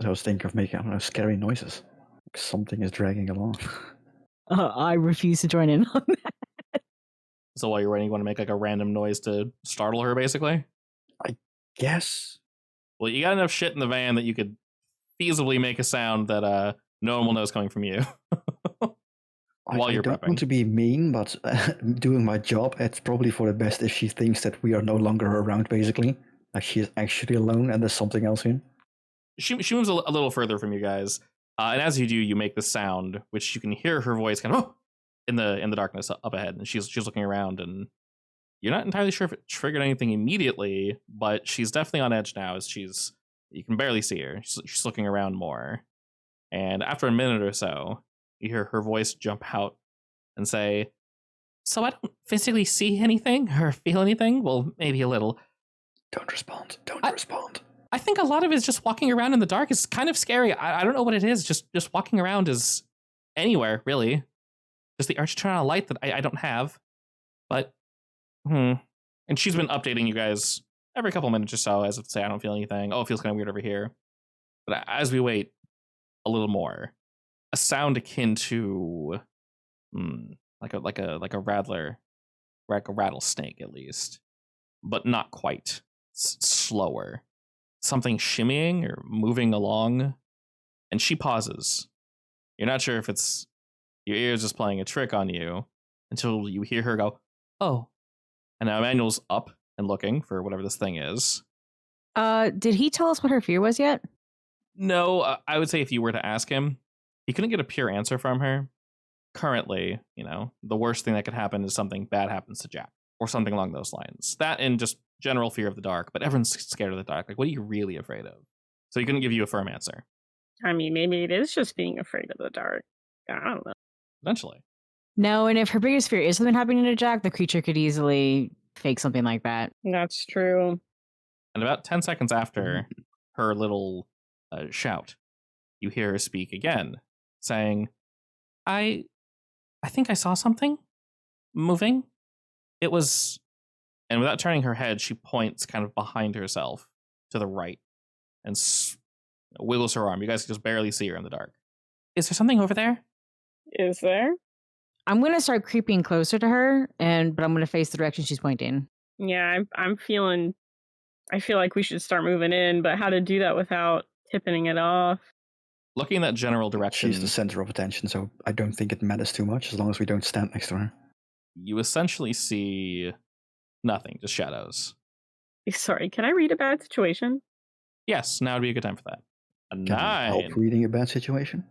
I was thinking of making, I don't know, scary noises. Like something is dragging along. I refuse to join in on that. So while you're waiting, you want to make like a random noise to startle her, basically? I guess. Well, you got enough shit in the van that you could feasibly make a sound that no one will know is coming from you. While you're I don't prepping. want to be mean, but doing my job, it's probably for the best if she thinks that we are no longer around, basically. Like she is actually alone and there's something else here. She moves a little further from you guys, and as you do, you make the sound, which you can hear her voice kind of in the darkness up ahead, and she's looking around, and you're not entirely sure if it triggered anything immediately, but she's definitely on edge now. As you can barely see her. She's looking around more, and after a minute or so, you hear her voice jump out and say, "So I don't physically see anything or feel anything. Well, maybe a little. Don't respond. Don't respond. I think a lot of it is just walking around in the dark is kind of scary. I don't know what it is. Just walking around is anywhere, really. Just the urge to turn on a light that I don't have. But, And she's been updating you guys every couple minutes or so as if to say, I don't feel anything. Oh, it feels kind of weird over here. But as we wait a little more, a sound akin to like a rattler, like a rattlesnake at least, but not quite. Slower. Something shimmying or moving along, and she pauses. You're not sure if it's your ears just playing a trick on you until you hear her go, "Oh." And now Emmanuel's up and looking for whatever this thing is. Did he tell us what her fear was yet? No, I would say if you were to ask him, he couldn't get a pure answer from her. Currently, the worst thing that could happen is something bad happens to Jack or something along those lines. That and just general fear of the dark, but everyone's scared of the dark. Like, what are you really afraid of? So he couldn't give you a firm answer. I mean, maybe it is just being afraid of the dark. I don't know. Eventually. No, and if her biggest fear is something happening to Jack, the creature could easily fake something like that. That's true. And about 10 seconds after her little shout, you hear her speak again, saying, I think I saw something moving. It was And without turning her head, she points kind of behind herself to the right and wiggles her arm. You guys can just barely see her in the dark. Is there something over there? Is there? I'm going to start creeping closer to her, but I'm going to face the direction she's pointing. Yeah, I feel like we should start moving in, but how to do that without tipping it off? Looking in that general direction. She's the center of attention, so I don't think it matters too much as long as we don't stand next to her. You essentially see nothing, just shadows. Sorry, can I read a bad situation? Yes, now would be a good time for that. A Can 9. I help reading a bad situation?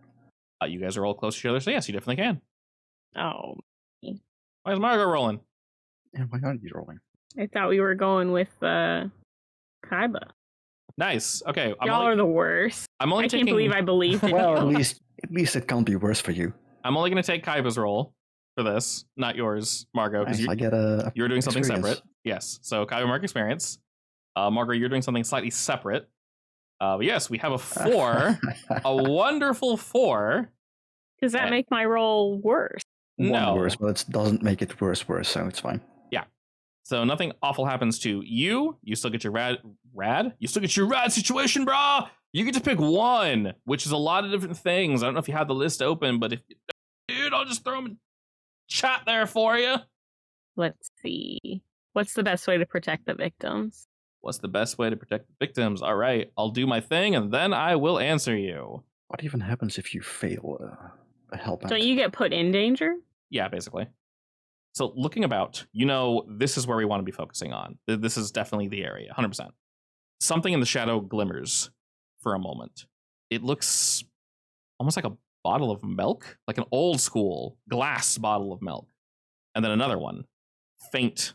You guys are all close to each other, so yes, you definitely can. Oh. Why is Margot rolling? Yeah, why aren't you rolling? I thought we were going with Kaiba. Nice. Okay. Y'all are the worst. I can't believe I believed in Well, you. at least it can't be worse for you. I'm only going to take Kaiba's roll for this, not yours, Margot, because Nice, I get a you're doing something experience. separate. Yes. So Kaiba, mark experience. Margot, you're doing something slightly separate. But yes, we have a 4, a wonderful 4. Does that make my roll worse? No. Worse, but it doesn't make it worse, so it's fine. Yeah. So nothing awful happens to you. You still get your rad? You still get your rad situation, brah! You get to pick one, which is a lot of different things. I don't know if you have the list open, but if you dude, I'll just throw them in chat there for you. Let's see. What's the best way to protect the victims? What's the best way to protect the victims? All right, I'll do my thing, and then I will answer you. What even happens if you fail a help out? Don't you get put in danger? Yeah, basically. So looking about, this is where we want to be focusing on. This is definitely the area, 100%. Something in the shadow glimmers for a moment. It looks almost like a bottle of milk, like an old school glass bottle of milk. And then another one, faint,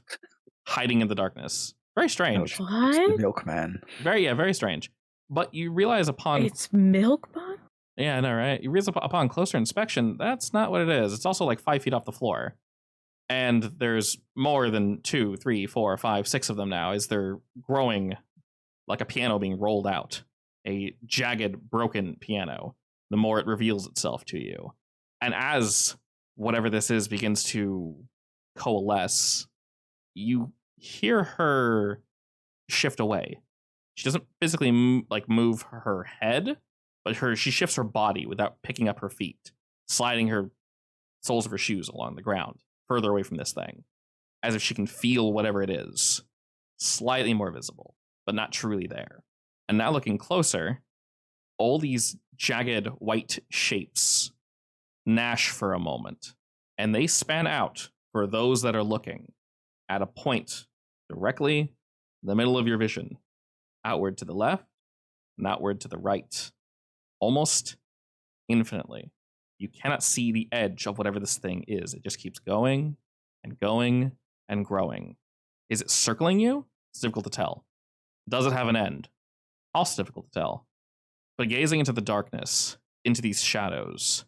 hiding in the darkness. Very strange. It's the milkman. Very strange. But you realize upon... It's milk bottle? Yeah, I know, right? You realize upon closer inspection, that's not what it is. It's also like 5 feet off the floor. And there's more than 2, 3, 4, 5, 6 of them now as they're growing like a piano being rolled out. A jagged, broken piano. The more it reveals itself to you. And as whatever this is begins to coalesce, you hear her shift away. She doesn't physically move her head, but she shifts her body without picking up her feet, sliding her soles of her shoes along the ground, further away from this thing, as if she can feel whatever it is, slightly more visible, but not truly there. And now looking closer, all these jagged white shapes gnash for a moment, and they span out for those that are looking at a point directly in the middle of your vision, outward to the left and outward to the right, almost infinitely. You cannot see the edge of whatever this thing is. It just keeps going and going and growing. Is it circling you? It's difficult to tell. Does it have an end? Also difficult to tell. But gazing into the darkness, into these shadows,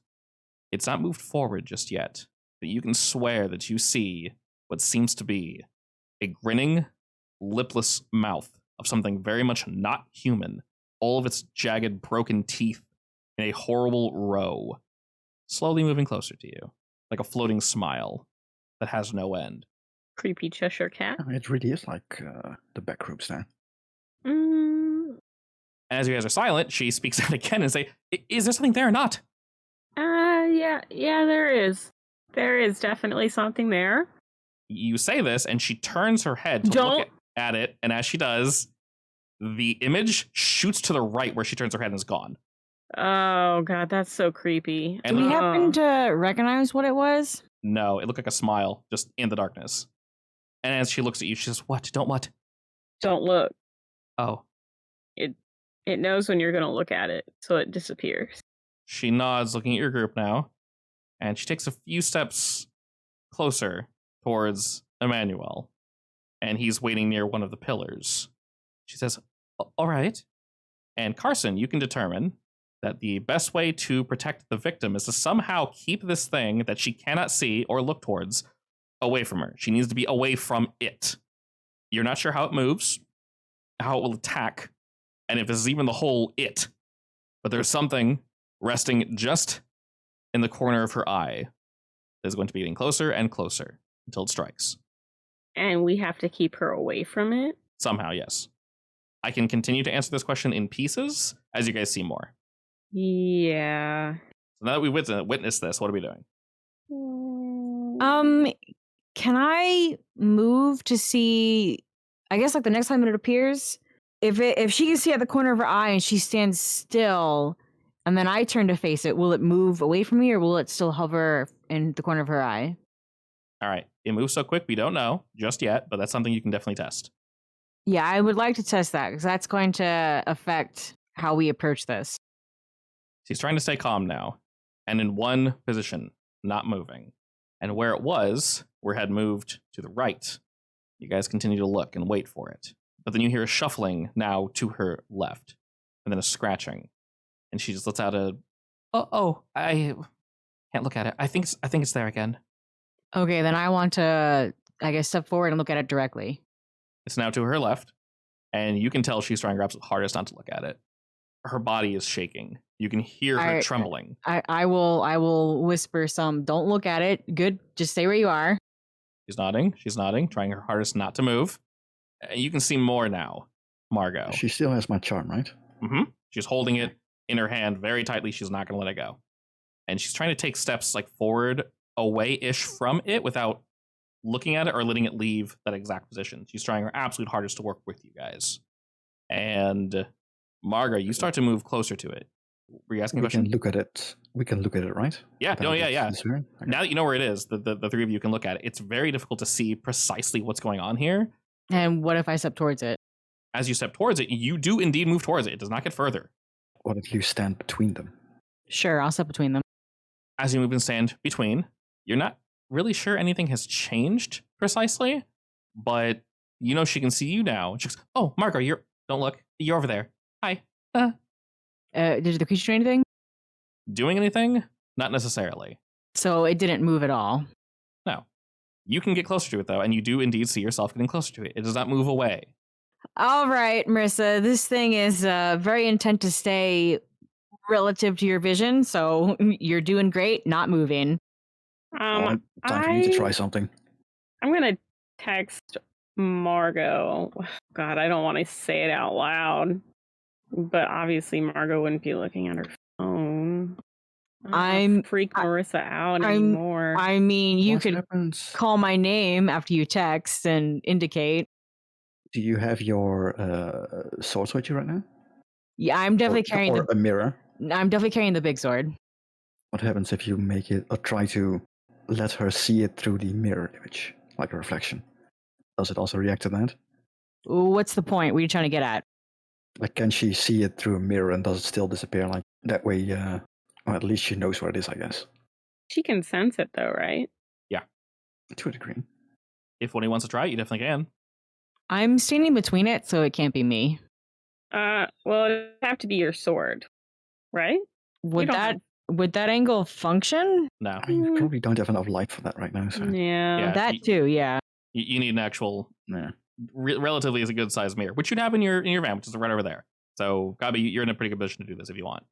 it's not moved forward just yet, but you can swear that you see what seems to be a grinning, lipless mouth of something very much not human, all of its jagged, broken teeth in a horrible row, slowly moving closer to you, like a floating smile that has no end. Creepy Cheshire cat? It really is like the back rooms there. As you guys are silent, she speaks out again and say, "Is there something there or not?" Yeah, there is. There is definitely something there. You say this, and she turns her head to look at it, and as she does, the image shoots to the right where she turns her head and is gone. Oh, God, that's so creepy. Do we happen to recognize what it was? No, it looked like a smile, just in the darkness. And as she looks at you, she says, "What? Don't what?" Don't look. Oh. It knows when you're going to look at it, so it disappears. She nods, looking at your group now, and she takes a few steps closer towards Emmanuel, and he's waiting near one of the pillars. She says, "All right." And Carson, you can determine that the best way to protect the victim is to somehow keep this thing that she cannot see or look towards away from her. She needs to be away from it. You're not sure how it moves, how it will attack, and if this is even the whole it. But there's something resting just in the corner of her eye that is going to be getting closer and closer until it strikes. And we have to keep her away from it? Somehow, yes. I can continue to answer this question in pieces as you guys see more. Yeah. So now that we've witnessed this, what are we doing? Can I move to see? I guess like the next time it appears, if she can see at the corner of her eye and she stands still, and then I turn to face it, will it move away from me or will it still hover in the corner of her eye? All right. It moves so quick, we don't know just yet, but that's something you can definitely test. Yeah, I would like to test that because that's going to affect how we approach this. She's trying to stay calm now, and in one position, not moving. And where it was, where it had moved to the right, you guys continue to look and wait for it. But then you hear a shuffling now to her left, and then a scratching. And she just lets out a, I can't look at it. I think it's there again. Okay, then I want to, I guess, step forward and look at it directly. It's now to her left, and you can tell she's trying her absolute hardest not to look at it. Her body is shaking. You can hear her trembling. I will whisper some, don't look at it. Good, just stay where you are. She's nodding, trying her hardest not to move. You can see more now, Margot. She still has my charm, right? Mm-hmm. She's holding it in her hand very tightly. She's not going to let it go. And she's trying to take steps like forward, away-ish from it without looking at it or letting it leave that exact position. She's trying her absolute hardest to work with you guys. And Margot, you start to move closer to it. Were you asking a question? We can look at it, right? Yeah. Oh, yeah. Okay. Now that you know where it is, the three of you can look at it. It's very difficult to see precisely what's going on here. And what if I step towards it? As you step towards it, you do indeed move towards it. It does not get further. What if you stand between them? Sure, I'll step between them. As you move and stand between, you're not really sure anything has changed precisely, but you know she can see you now. She goes, "Oh, Margot, don't look. You're over there. Hi." Did the creature do anything? Doing anything? Not necessarily. So it didn't move at all? No. You can get closer to it, though, and you do indeed see yourself getting closer to it. It does not move away. All right, Marissa, this thing is very intent to stay relative to your vision, so you're doing great, not moving. Time for you to try something. I'm going to text Margot. God, I don't want to say it out loud. But obviously Margot wouldn't be looking at her phone. I'm freak Marissa out anymore. I mean, you could call my name after you text and indicate. Do you have your sword with you right now? Yeah, I'm definitely carrying a mirror. I'm definitely carrying the big sword. What happens if you make it or try to let her see it through the mirror image, like a reflection? Does it also react to that? What's the point? What are you trying to get at? Like, can she see it through a mirror and does it still disappear? Like, that way, well, at least she knows where it is, I guess. She can sense it, though, right? Yeah. To a degree. If one wants to try it, you definitely can. I'm standing between it, so it can't be me. Well, it'd have to be your sword, right? Would that angle function? No. I mean, you probably don't have enough light for that right now, so... Yeah. That too, yeah. You need an actual... Yeah. Relatively is a good sized mirror, which you'd have in your van, which is right over there. So, Gabi, you're in a pretty good position to do this if you want.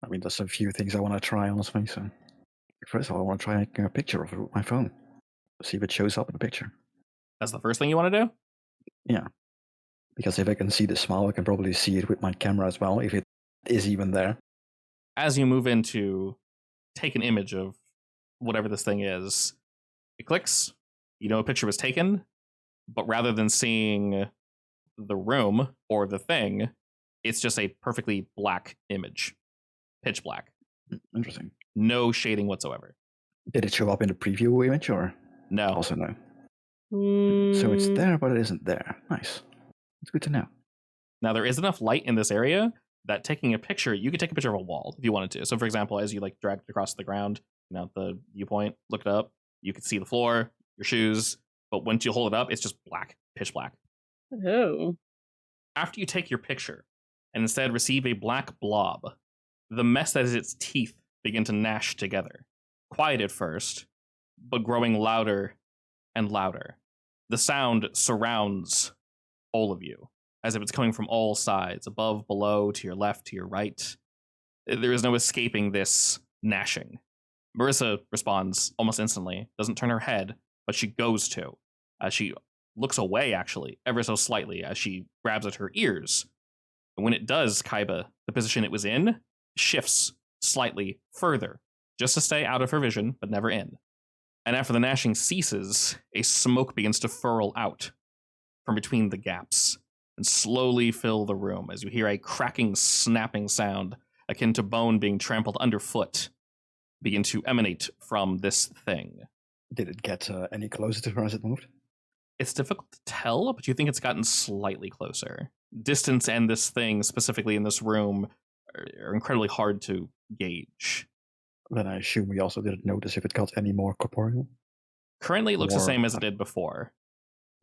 I mean, there's a few things I want to try, honestly. So, first of all, I want to try taking a picture of it with my phone. See if it shows up in the picture. That's the first thing you want to do? Yeah. Because if I can see the smile, I can probably see it with my camera as well, if it is even there. As you move in to take an image of whatever this thing is, it clicks. You know a picture was taken. But rather than seeing the room or the thing, it's just a perfectly black image. Pitch black. Interesting. No shading whatsoever. Did it show up in the preview image or? No. Also no. So it's there, but it isn't there. Nice. It's good to know. Now, there is enough light in this area that taking a picture, you could take a picture of a wall if you wanted to. So, for example, as you drag it across the ground, the viewpoint, look it up, you could see the floor, your shoes. But once you hold it up, it's just black, pitch black. Oh. After you take your picture and instead receive a black blob, the mess that is its teeth begin to gnash together. Quiet at first, but growing louder and louder. The sound surrounds all of you, as if it's coming from all sides, above, below, to your left, to your right. There is no escaping this gnashing. Marissa responds almost instantly, doesn't turn her head, but she goes to. She looks away, actually, ever so slightly as she grabs at her ears. And when it does, Kaiba, the position it was in shifts slightly further, just to stay out of her vision, but never in. And after the gnashing ceases, a smoke begins to furl out from between the gaps and slowly fill the room as you hear a cracking, snapping sound akin to bone being trampled underfoot begin to emanate from this thing. Did it get any closer to her as it moved? It's difficult to tell, but you think it's gotten slightly closer. Distance and this thing, specifically in this room, are incredibly hard to gauge. Then I assume we also didn't notice if it got any more corporeal. Currently, it looks the same as it did before.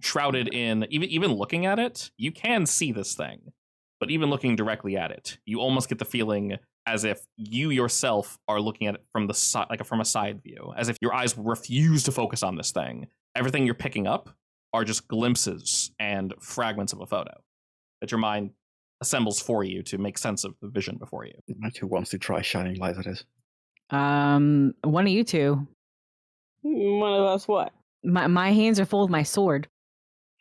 Shrouded in, even looking at it, you can see this thing. But even looking directly at it, you almost get the feeling as if you yourself are looking at it from the side, like from a side view, as if your eyes refuse to focus on this thing. Everything you're picking up are just glimpses and fragments of a photo that your mind assembles for you to make sense of the vision before you. Who wants to try shining light at it? One of you two. One of us what? My hands are full with my sword.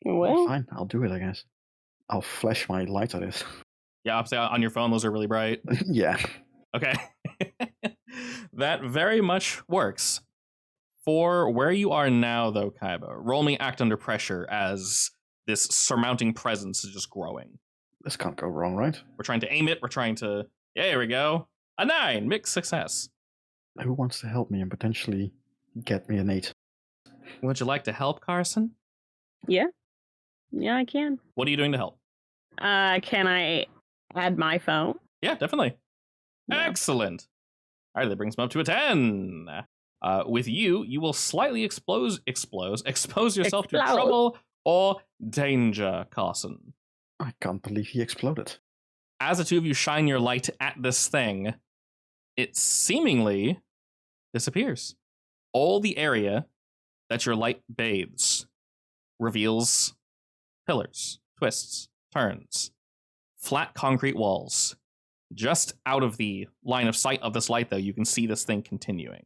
Well, fine, I'll do it, I guess. I'll flash my light at it. Yeah, obviously on your phone, those are really bright. Yeah. Okay. That very much works. For where you are now, though, Kaiba, roll me act under pressure as this surmounting presence is just growing. This can't go wrong, right? We're trying to aim it. We're trying to... Yeah, here we go. A 9. Mixed success. Who wants to help me and potentially get me an 8? Would you like to help, Carson? yeah. Yeah, I can. What are you doing to help? Can I add my phone? Yeah, definitely. Yeah. Excellent. All right, that brings me up to a 10. With you will slightly expose yourself to trouble or danger, Carson. I can't believe he exploded. As the two of you shine your light at this thing, it seemingly disappears. All the area that your light bathes reveals pillars, twists, turns, flat concrete walls. Just out of the line of sight of this light, though, you can see this thing continuing.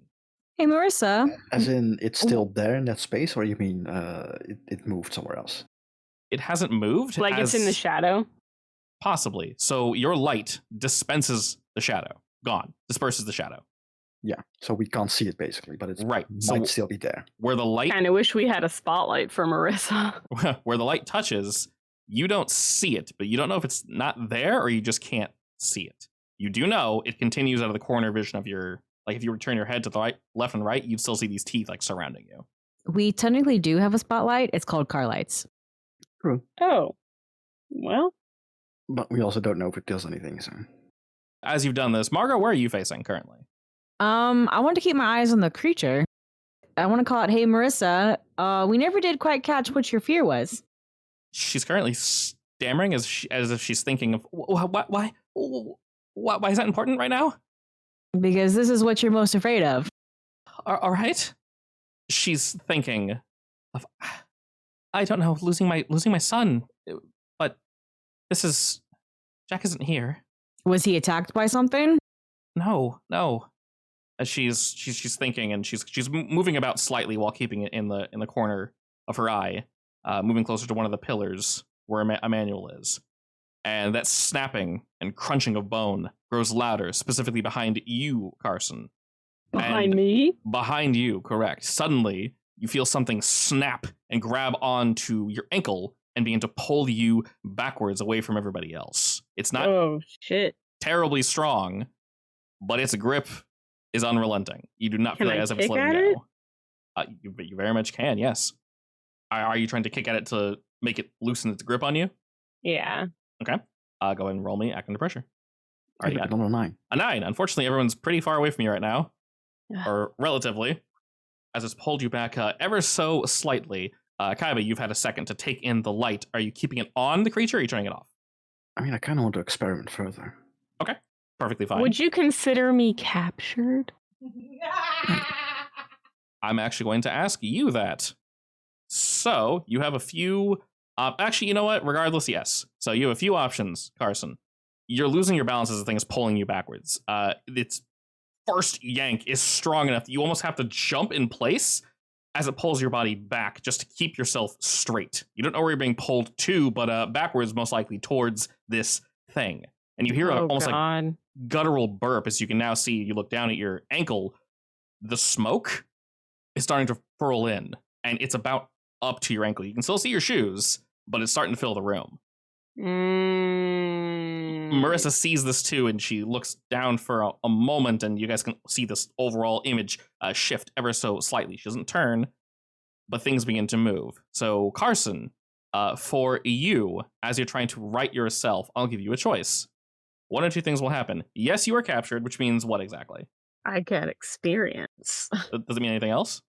Hey, Marissa. As in, it's still there in that space, or you mean it moved somewhere else? It hasn't moved. Like it's in the shadow? Possibly. So your light dispenses the shadow. Gone. Disperses the shadow. Yeah, so we can't see it basically, but it right. might still be there. Where the light... Kind of wish we had a spotlight for Marissa. Where the light touches, you don't see it, but you don't know if it's not there or you just can't see it. You do know it continues out of the corner vision of your... Like if you were to turn your head to the right, left and right, you'd still see these teeth like surrounding you. We technically do have a spotlight. It's called car lights. True. Oh. Well. But we also don't know if it does anything, so... As you've done this, Margot, where are you facing currently? I want to keep my eyes on the creature. I want to call it, hey, Marissa, we never did quite catch what your fear was. She's currently stammering as if she's thinking of, why is that important right now? Because this is what you're most afraid of. All right. She's thinking of, I don't know, losing my son, but Jack isn't here. Was he attacked by something? No. As she's thinking, and she's moving about slightly while keeping it in the corner of her eye, moving closer to one of the pillars where Emmanuel is. And that snapping and crunching of bone grows louder, specifically behind you, Carson. Behind me? Behind you, correct. Suddenly, you feel something snap and grab onto your ankle and begin to pull you backwards away from everybody else. It's not terribly strong, but its grip is unrelenting. You do not feel as if it's letting go. You very much can, yes. Are you trying to kick at it to make it loosen its grip on you? Yeah. Okay. Go ahead and roll me act under pressure. All right, another 9. A 9. Unfortunately, everyone's pretty far away from you right now. Or relatively. As it's pulled you back ever so slightly. Kaiba, you've had a second to take in the light. Are you keeping it on the creature or are you turning it off? I mean, I kind of want to experiment further. Okay. Perfectly fine. Would you consider me captured? I'm actually going to ask you that. So, you have a few... actually, you know what? Regardless, yes. So, you have a few options, Carson. You're losing your balance as the thing is pulling you backwards. Its first yank is strong enough that you almost have to jump in place as it pulls your body back just to keep yourself straight. You don't know where you're being pulled to, but backwards, most likely towards this thing. And you hear almost like guttural burp as you can now see, you look down at your ankle, the smoke is starting to furl in, and it's about up to your ankle. You can still see your shoes, but it's starting to fill the room. Marissa sees this too, and she looks down for a moment, and you guys can see this overall image shift ever so slightly. She doesn't turn, but things begin to move. So, Carson, for you, as you're trying to right yourself, I'll give you a choice. One or two things will happen. Yes, you are captured, which means what exactly? I get experience. Does it mean anything else?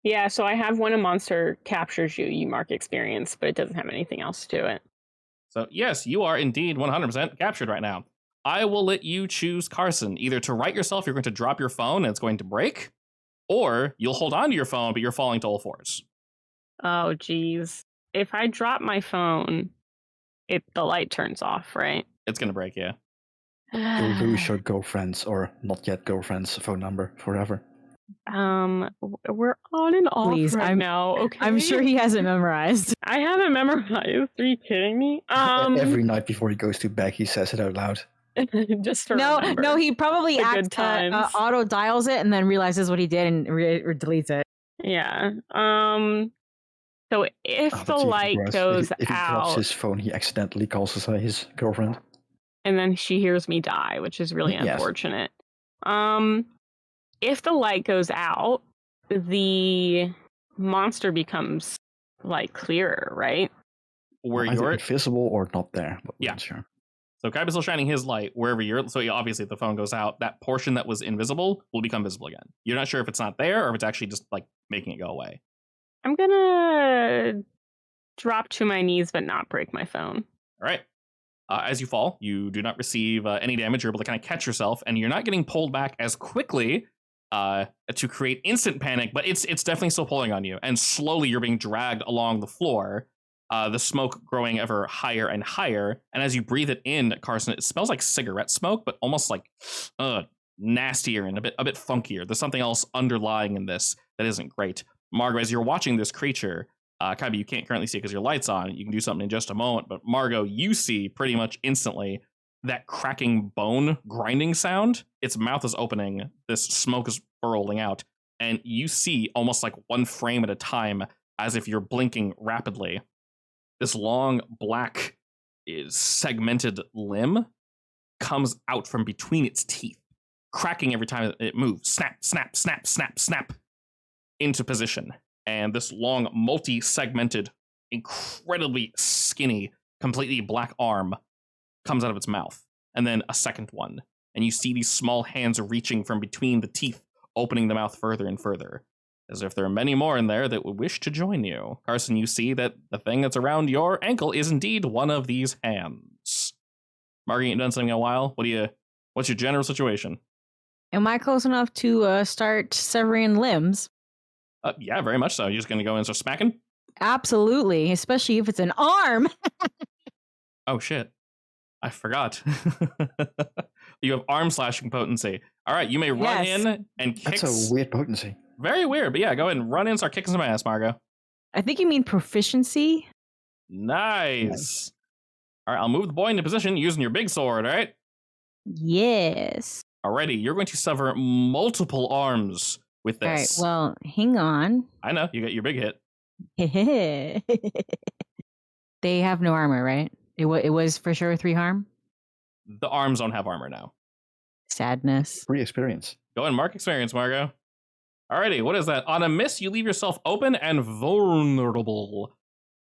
Yeah, so I have when a monster captures you, you mark experience, but it doesn't have anything else to it. So, yes, you are indeed 100% captured right now. I will let you choose, Carson. Either to right yourself, you're going to drop your phone and it's going to break, or you'll hold on to your phone, but you're falling to all fours. Oh, geez. If I drop my phone, the light turns off, right? It's going to break, yeah. You'll lose your girlfriend's or not yet girlfriend's phone number forever. We're on and off now. Okay, I'm sure he hasn't memorized. I haven't memorized. Are you kidding me? Every night before he goes to bed, he says it out loud. Just to remember. No, he probably auto dials it and then realizes what he did and deletes it. Yeah. So if the light goes if he out, drops his phone, he accidentally calls his girlfriend, and then she hears me die, which is really unfortunate. If the light goes out, the monster becomes like clearer, right? Where you're invisible or not there, but yeah, sure. So Kaiba's still shining his light wherever you're. So obviously, if the phone goes out, that portion that was invisible will become visible again. You're not sure if it's not there or if it's actually just like making it go away. I'm gonna drop to my knees, but not break my phone. All right. As you fall, you do not receive any damage. You're able to kind of catch yourself, and you're not getting pulled back as quickly to create instant panic, but it's definitely still pulling on you. And slowly, you're being dragged along the floor. The smoke growing ever higher and higher. And as you breathe it in, Carson, it smells like cigarette smoke, but almost like nastier and a bit funkier. There's something else underlying in this that isn't great. Margot, as you're watching this creature, Kaiba, you can't currently see it because your light's on. You can do something in just a moment. But Margot, you see pretty much instantly that cracking bone grinding sound. Its mouth is opening. This smoke is burrowing out. And you see almost like one frame at a time, as if you're blinking rapidly. This long, black, segmented limb comes out from between its teeth, cracking every time it moves. Snap, snap, snap, snap, snap, into position. And this long, multi-segmented, incredibly skinny, completely black arm comes out of its mouth. And then a second one. And you see these small hands reaching from between the teeth, opening the mouth further and further. As if there are many more in there that would wish to join you. Carson, you see that the thing that's around your ankle is indeed one of these hands. Margaret, you done something in a while? What's your general situation? Am I close enough to start severing limbs? Yeah, very much so. You're just going to go in and start smacking? Absolutely, especially if it's an arm. Oh, shit. I forgot. You have arm slashing potency. All right, you may run in and kick. That's a weird potency. Very weird, but yeah, go ahead and run in and start kicking some ass, Margot. I think you mean proficiency. Nice. All right, I'll move the boy into position using your big sword, all right? Yes. Alrighty, you're going to sever multiple arms with this. All right, well, hang on. I know, you got your big hit. They have no armor, right? It was for sure 3 harm? The arms don't have armor now. Sadness. Free experience. Go and mark experience, Margot. Alrighty, what is that? On a miss, you leave yourself open and vulnerable.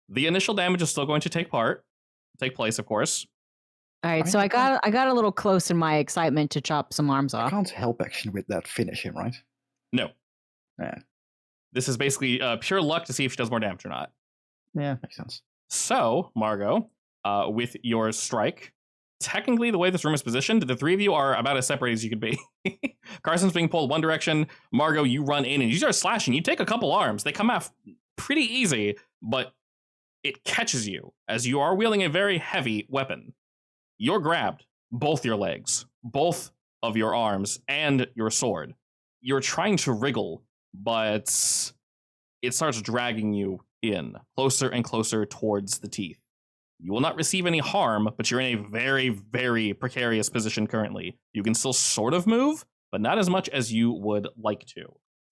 The initial damage is still going to take place, of course. All right, so I got a little close in my excitement to chop some arms off. I can't help action with that finish him, right? No. Yeah. This is basically pure luck to see if she does more damage or not. Yeah, makes sense. So, Margot, with your strike, technically the way this room is positioned, the three of you are about as separated as you could be. Carson's being pulled one direction. Margot, you run in and you start slashing. You take a couple arms. They come off pretty easy, but it catches you as you are wielding a very heavy weapon. You're grabbed, both your legs, both of your arms, and your sword. You're trying to wriggle, but it starts dragging you in, closer and closer towards the teeth. You will not receive any harm, but you're in a very, very precarious position currently. You can still sort of move, but not as much as you would like to.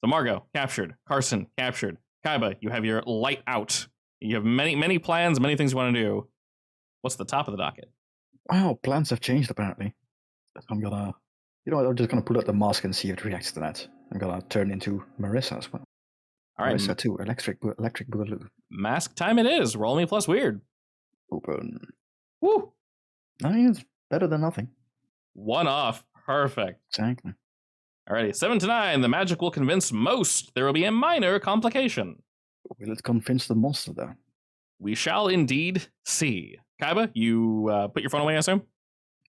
So Margot, captured. Carson, captured. Kaiba, you have your light out. You have many, many plans, many things you want to do. What's the top of the docket? Wow, plans have changed apparently. I'm gonna, I'm just gonna put out the mask and see if it reacts to that. I'm gonna turn into Marissa as well. All right. Marissa too, electric boogaloo. Mask time it is. Roll me plus weird. Open. Woo! I mean, it's better than nothing. 1 off. Perfect. Exactly. Alrighty, 7 to 9. The magic will convince most. There will be a minor complication. Will it convince the monster, though? We shall indeed see. Kaiba, you put your phone away, I assume?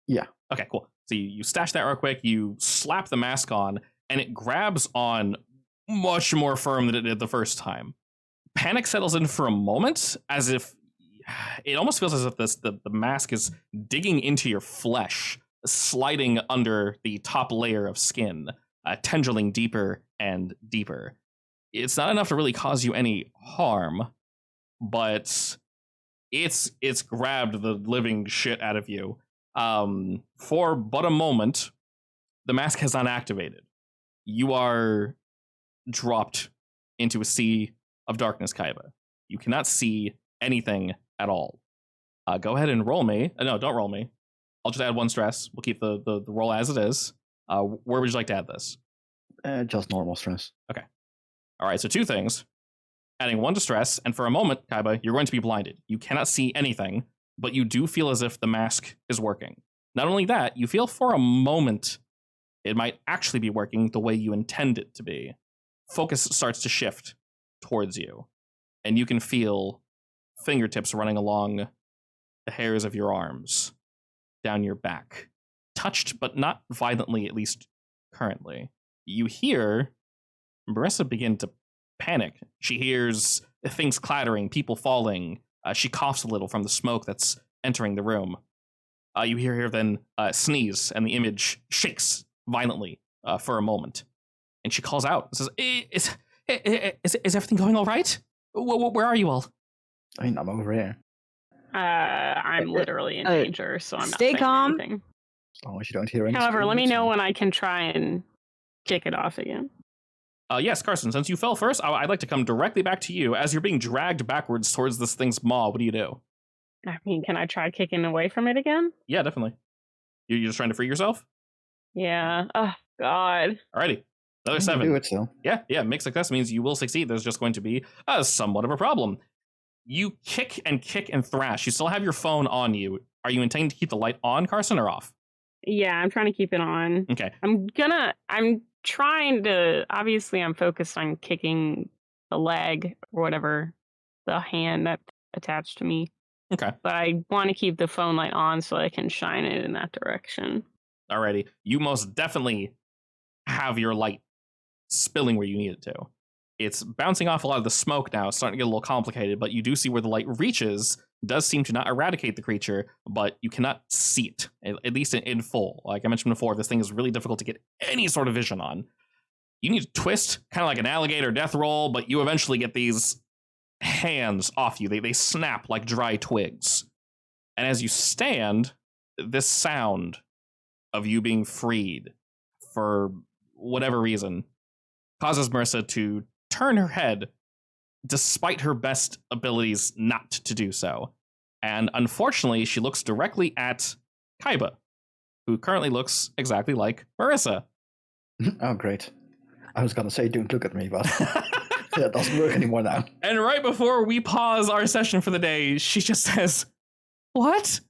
Yeah. Okay, cool. So you stash that real quick, you slap the mask on, and it grabs on much more firm than it did the first time. Panic settles in for a moment, as if it almost feels as if the mask is digging into your flesh, sliding under the top layer of skin, tendriling deeper and deeper. It's not enough to really cause you any harm, but it's grabbed the living shit out of you. For but a moment, the mask has not activated. You are dropped into a sea of darkness, Kaiba. You cannot see anything at all. Go ahead and roll me. No, don't roll me. I'll just add 1 stress. We'll keep the roll as it is. Where would you like to add this? Just normal stress. Okay. All right, so 2 things. Adding 1 to stress, and for a moment, Kaiba, you're going to be blinded. You cannot see anything, but you do feel as if the mask is working. Not only that, you feel for a moment it might actually be working the way you intend it to be. Focus starts to shift towards you, and you can feel fingertips running along the hairs of your arms, down your back. Touched, but not violently, at least currently. You hear Marissa begin to panic. She hears things clattering, people falling. She coughs a little from the smoke that's entering the room. You hear her then sneeze, and the image shakes violently for a moment. And she calls out and says, Is everything going all right? Where are you all? I mean, I'm over here. I'm literally in danger, so I'm not stay saying calm. anything. As long as you don't hear anything. However, let me know when I can try and kick it off again. Yes, Carson, since you fell first, I'd like to come directly back to you. As you're being dragged backwards towards this thing's maw, what do you do? I mean, can I try kicking away from it again? Yeah, definitely. You're just trying to free yourself? Yeah. Oh, God. Alrighty. Another 7. Do it still. Yeah, mixed success means you will succeed. There's just going to be somewhat of a problem. You kick and thrash. You still have your phone on you. Are you intending to keep the light on, Carson, or off? Yeah, I'm trying to keep it on. Okay. I'm trying to, obviously I'm focused on kicking the leg or whatever, the hand that's attached to me. Okay. But I want to keep the phone light on so I can shine it in that direction. Alrighty. You most definitely have your light spilling where you need it to. It's bouncing off a lot of the smoke now. It's starting to get a little complicated, but you do see where the light reaches. Does seem to not eradicate the creature, but you cannot see it, at least in full. Like I mentioned before, this thing is really difficult to get any sort of vision on. You need to twist, kind of like an alligator death roll, but you eventually get these hands off you. They snap like dry twigs. And as you stand, this sound of you being freed for whatever reason causes Marissa to turn her head despite her best abilities not to do so. And unfortunately, she looks directly at Kaiba, who currently looks exactly like Marissa. Oh, great. I was going to say, don't look at me, but that doesn't work anymore now. And right before we pause our session for the day, she just says, "What?"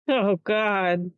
Oh, God.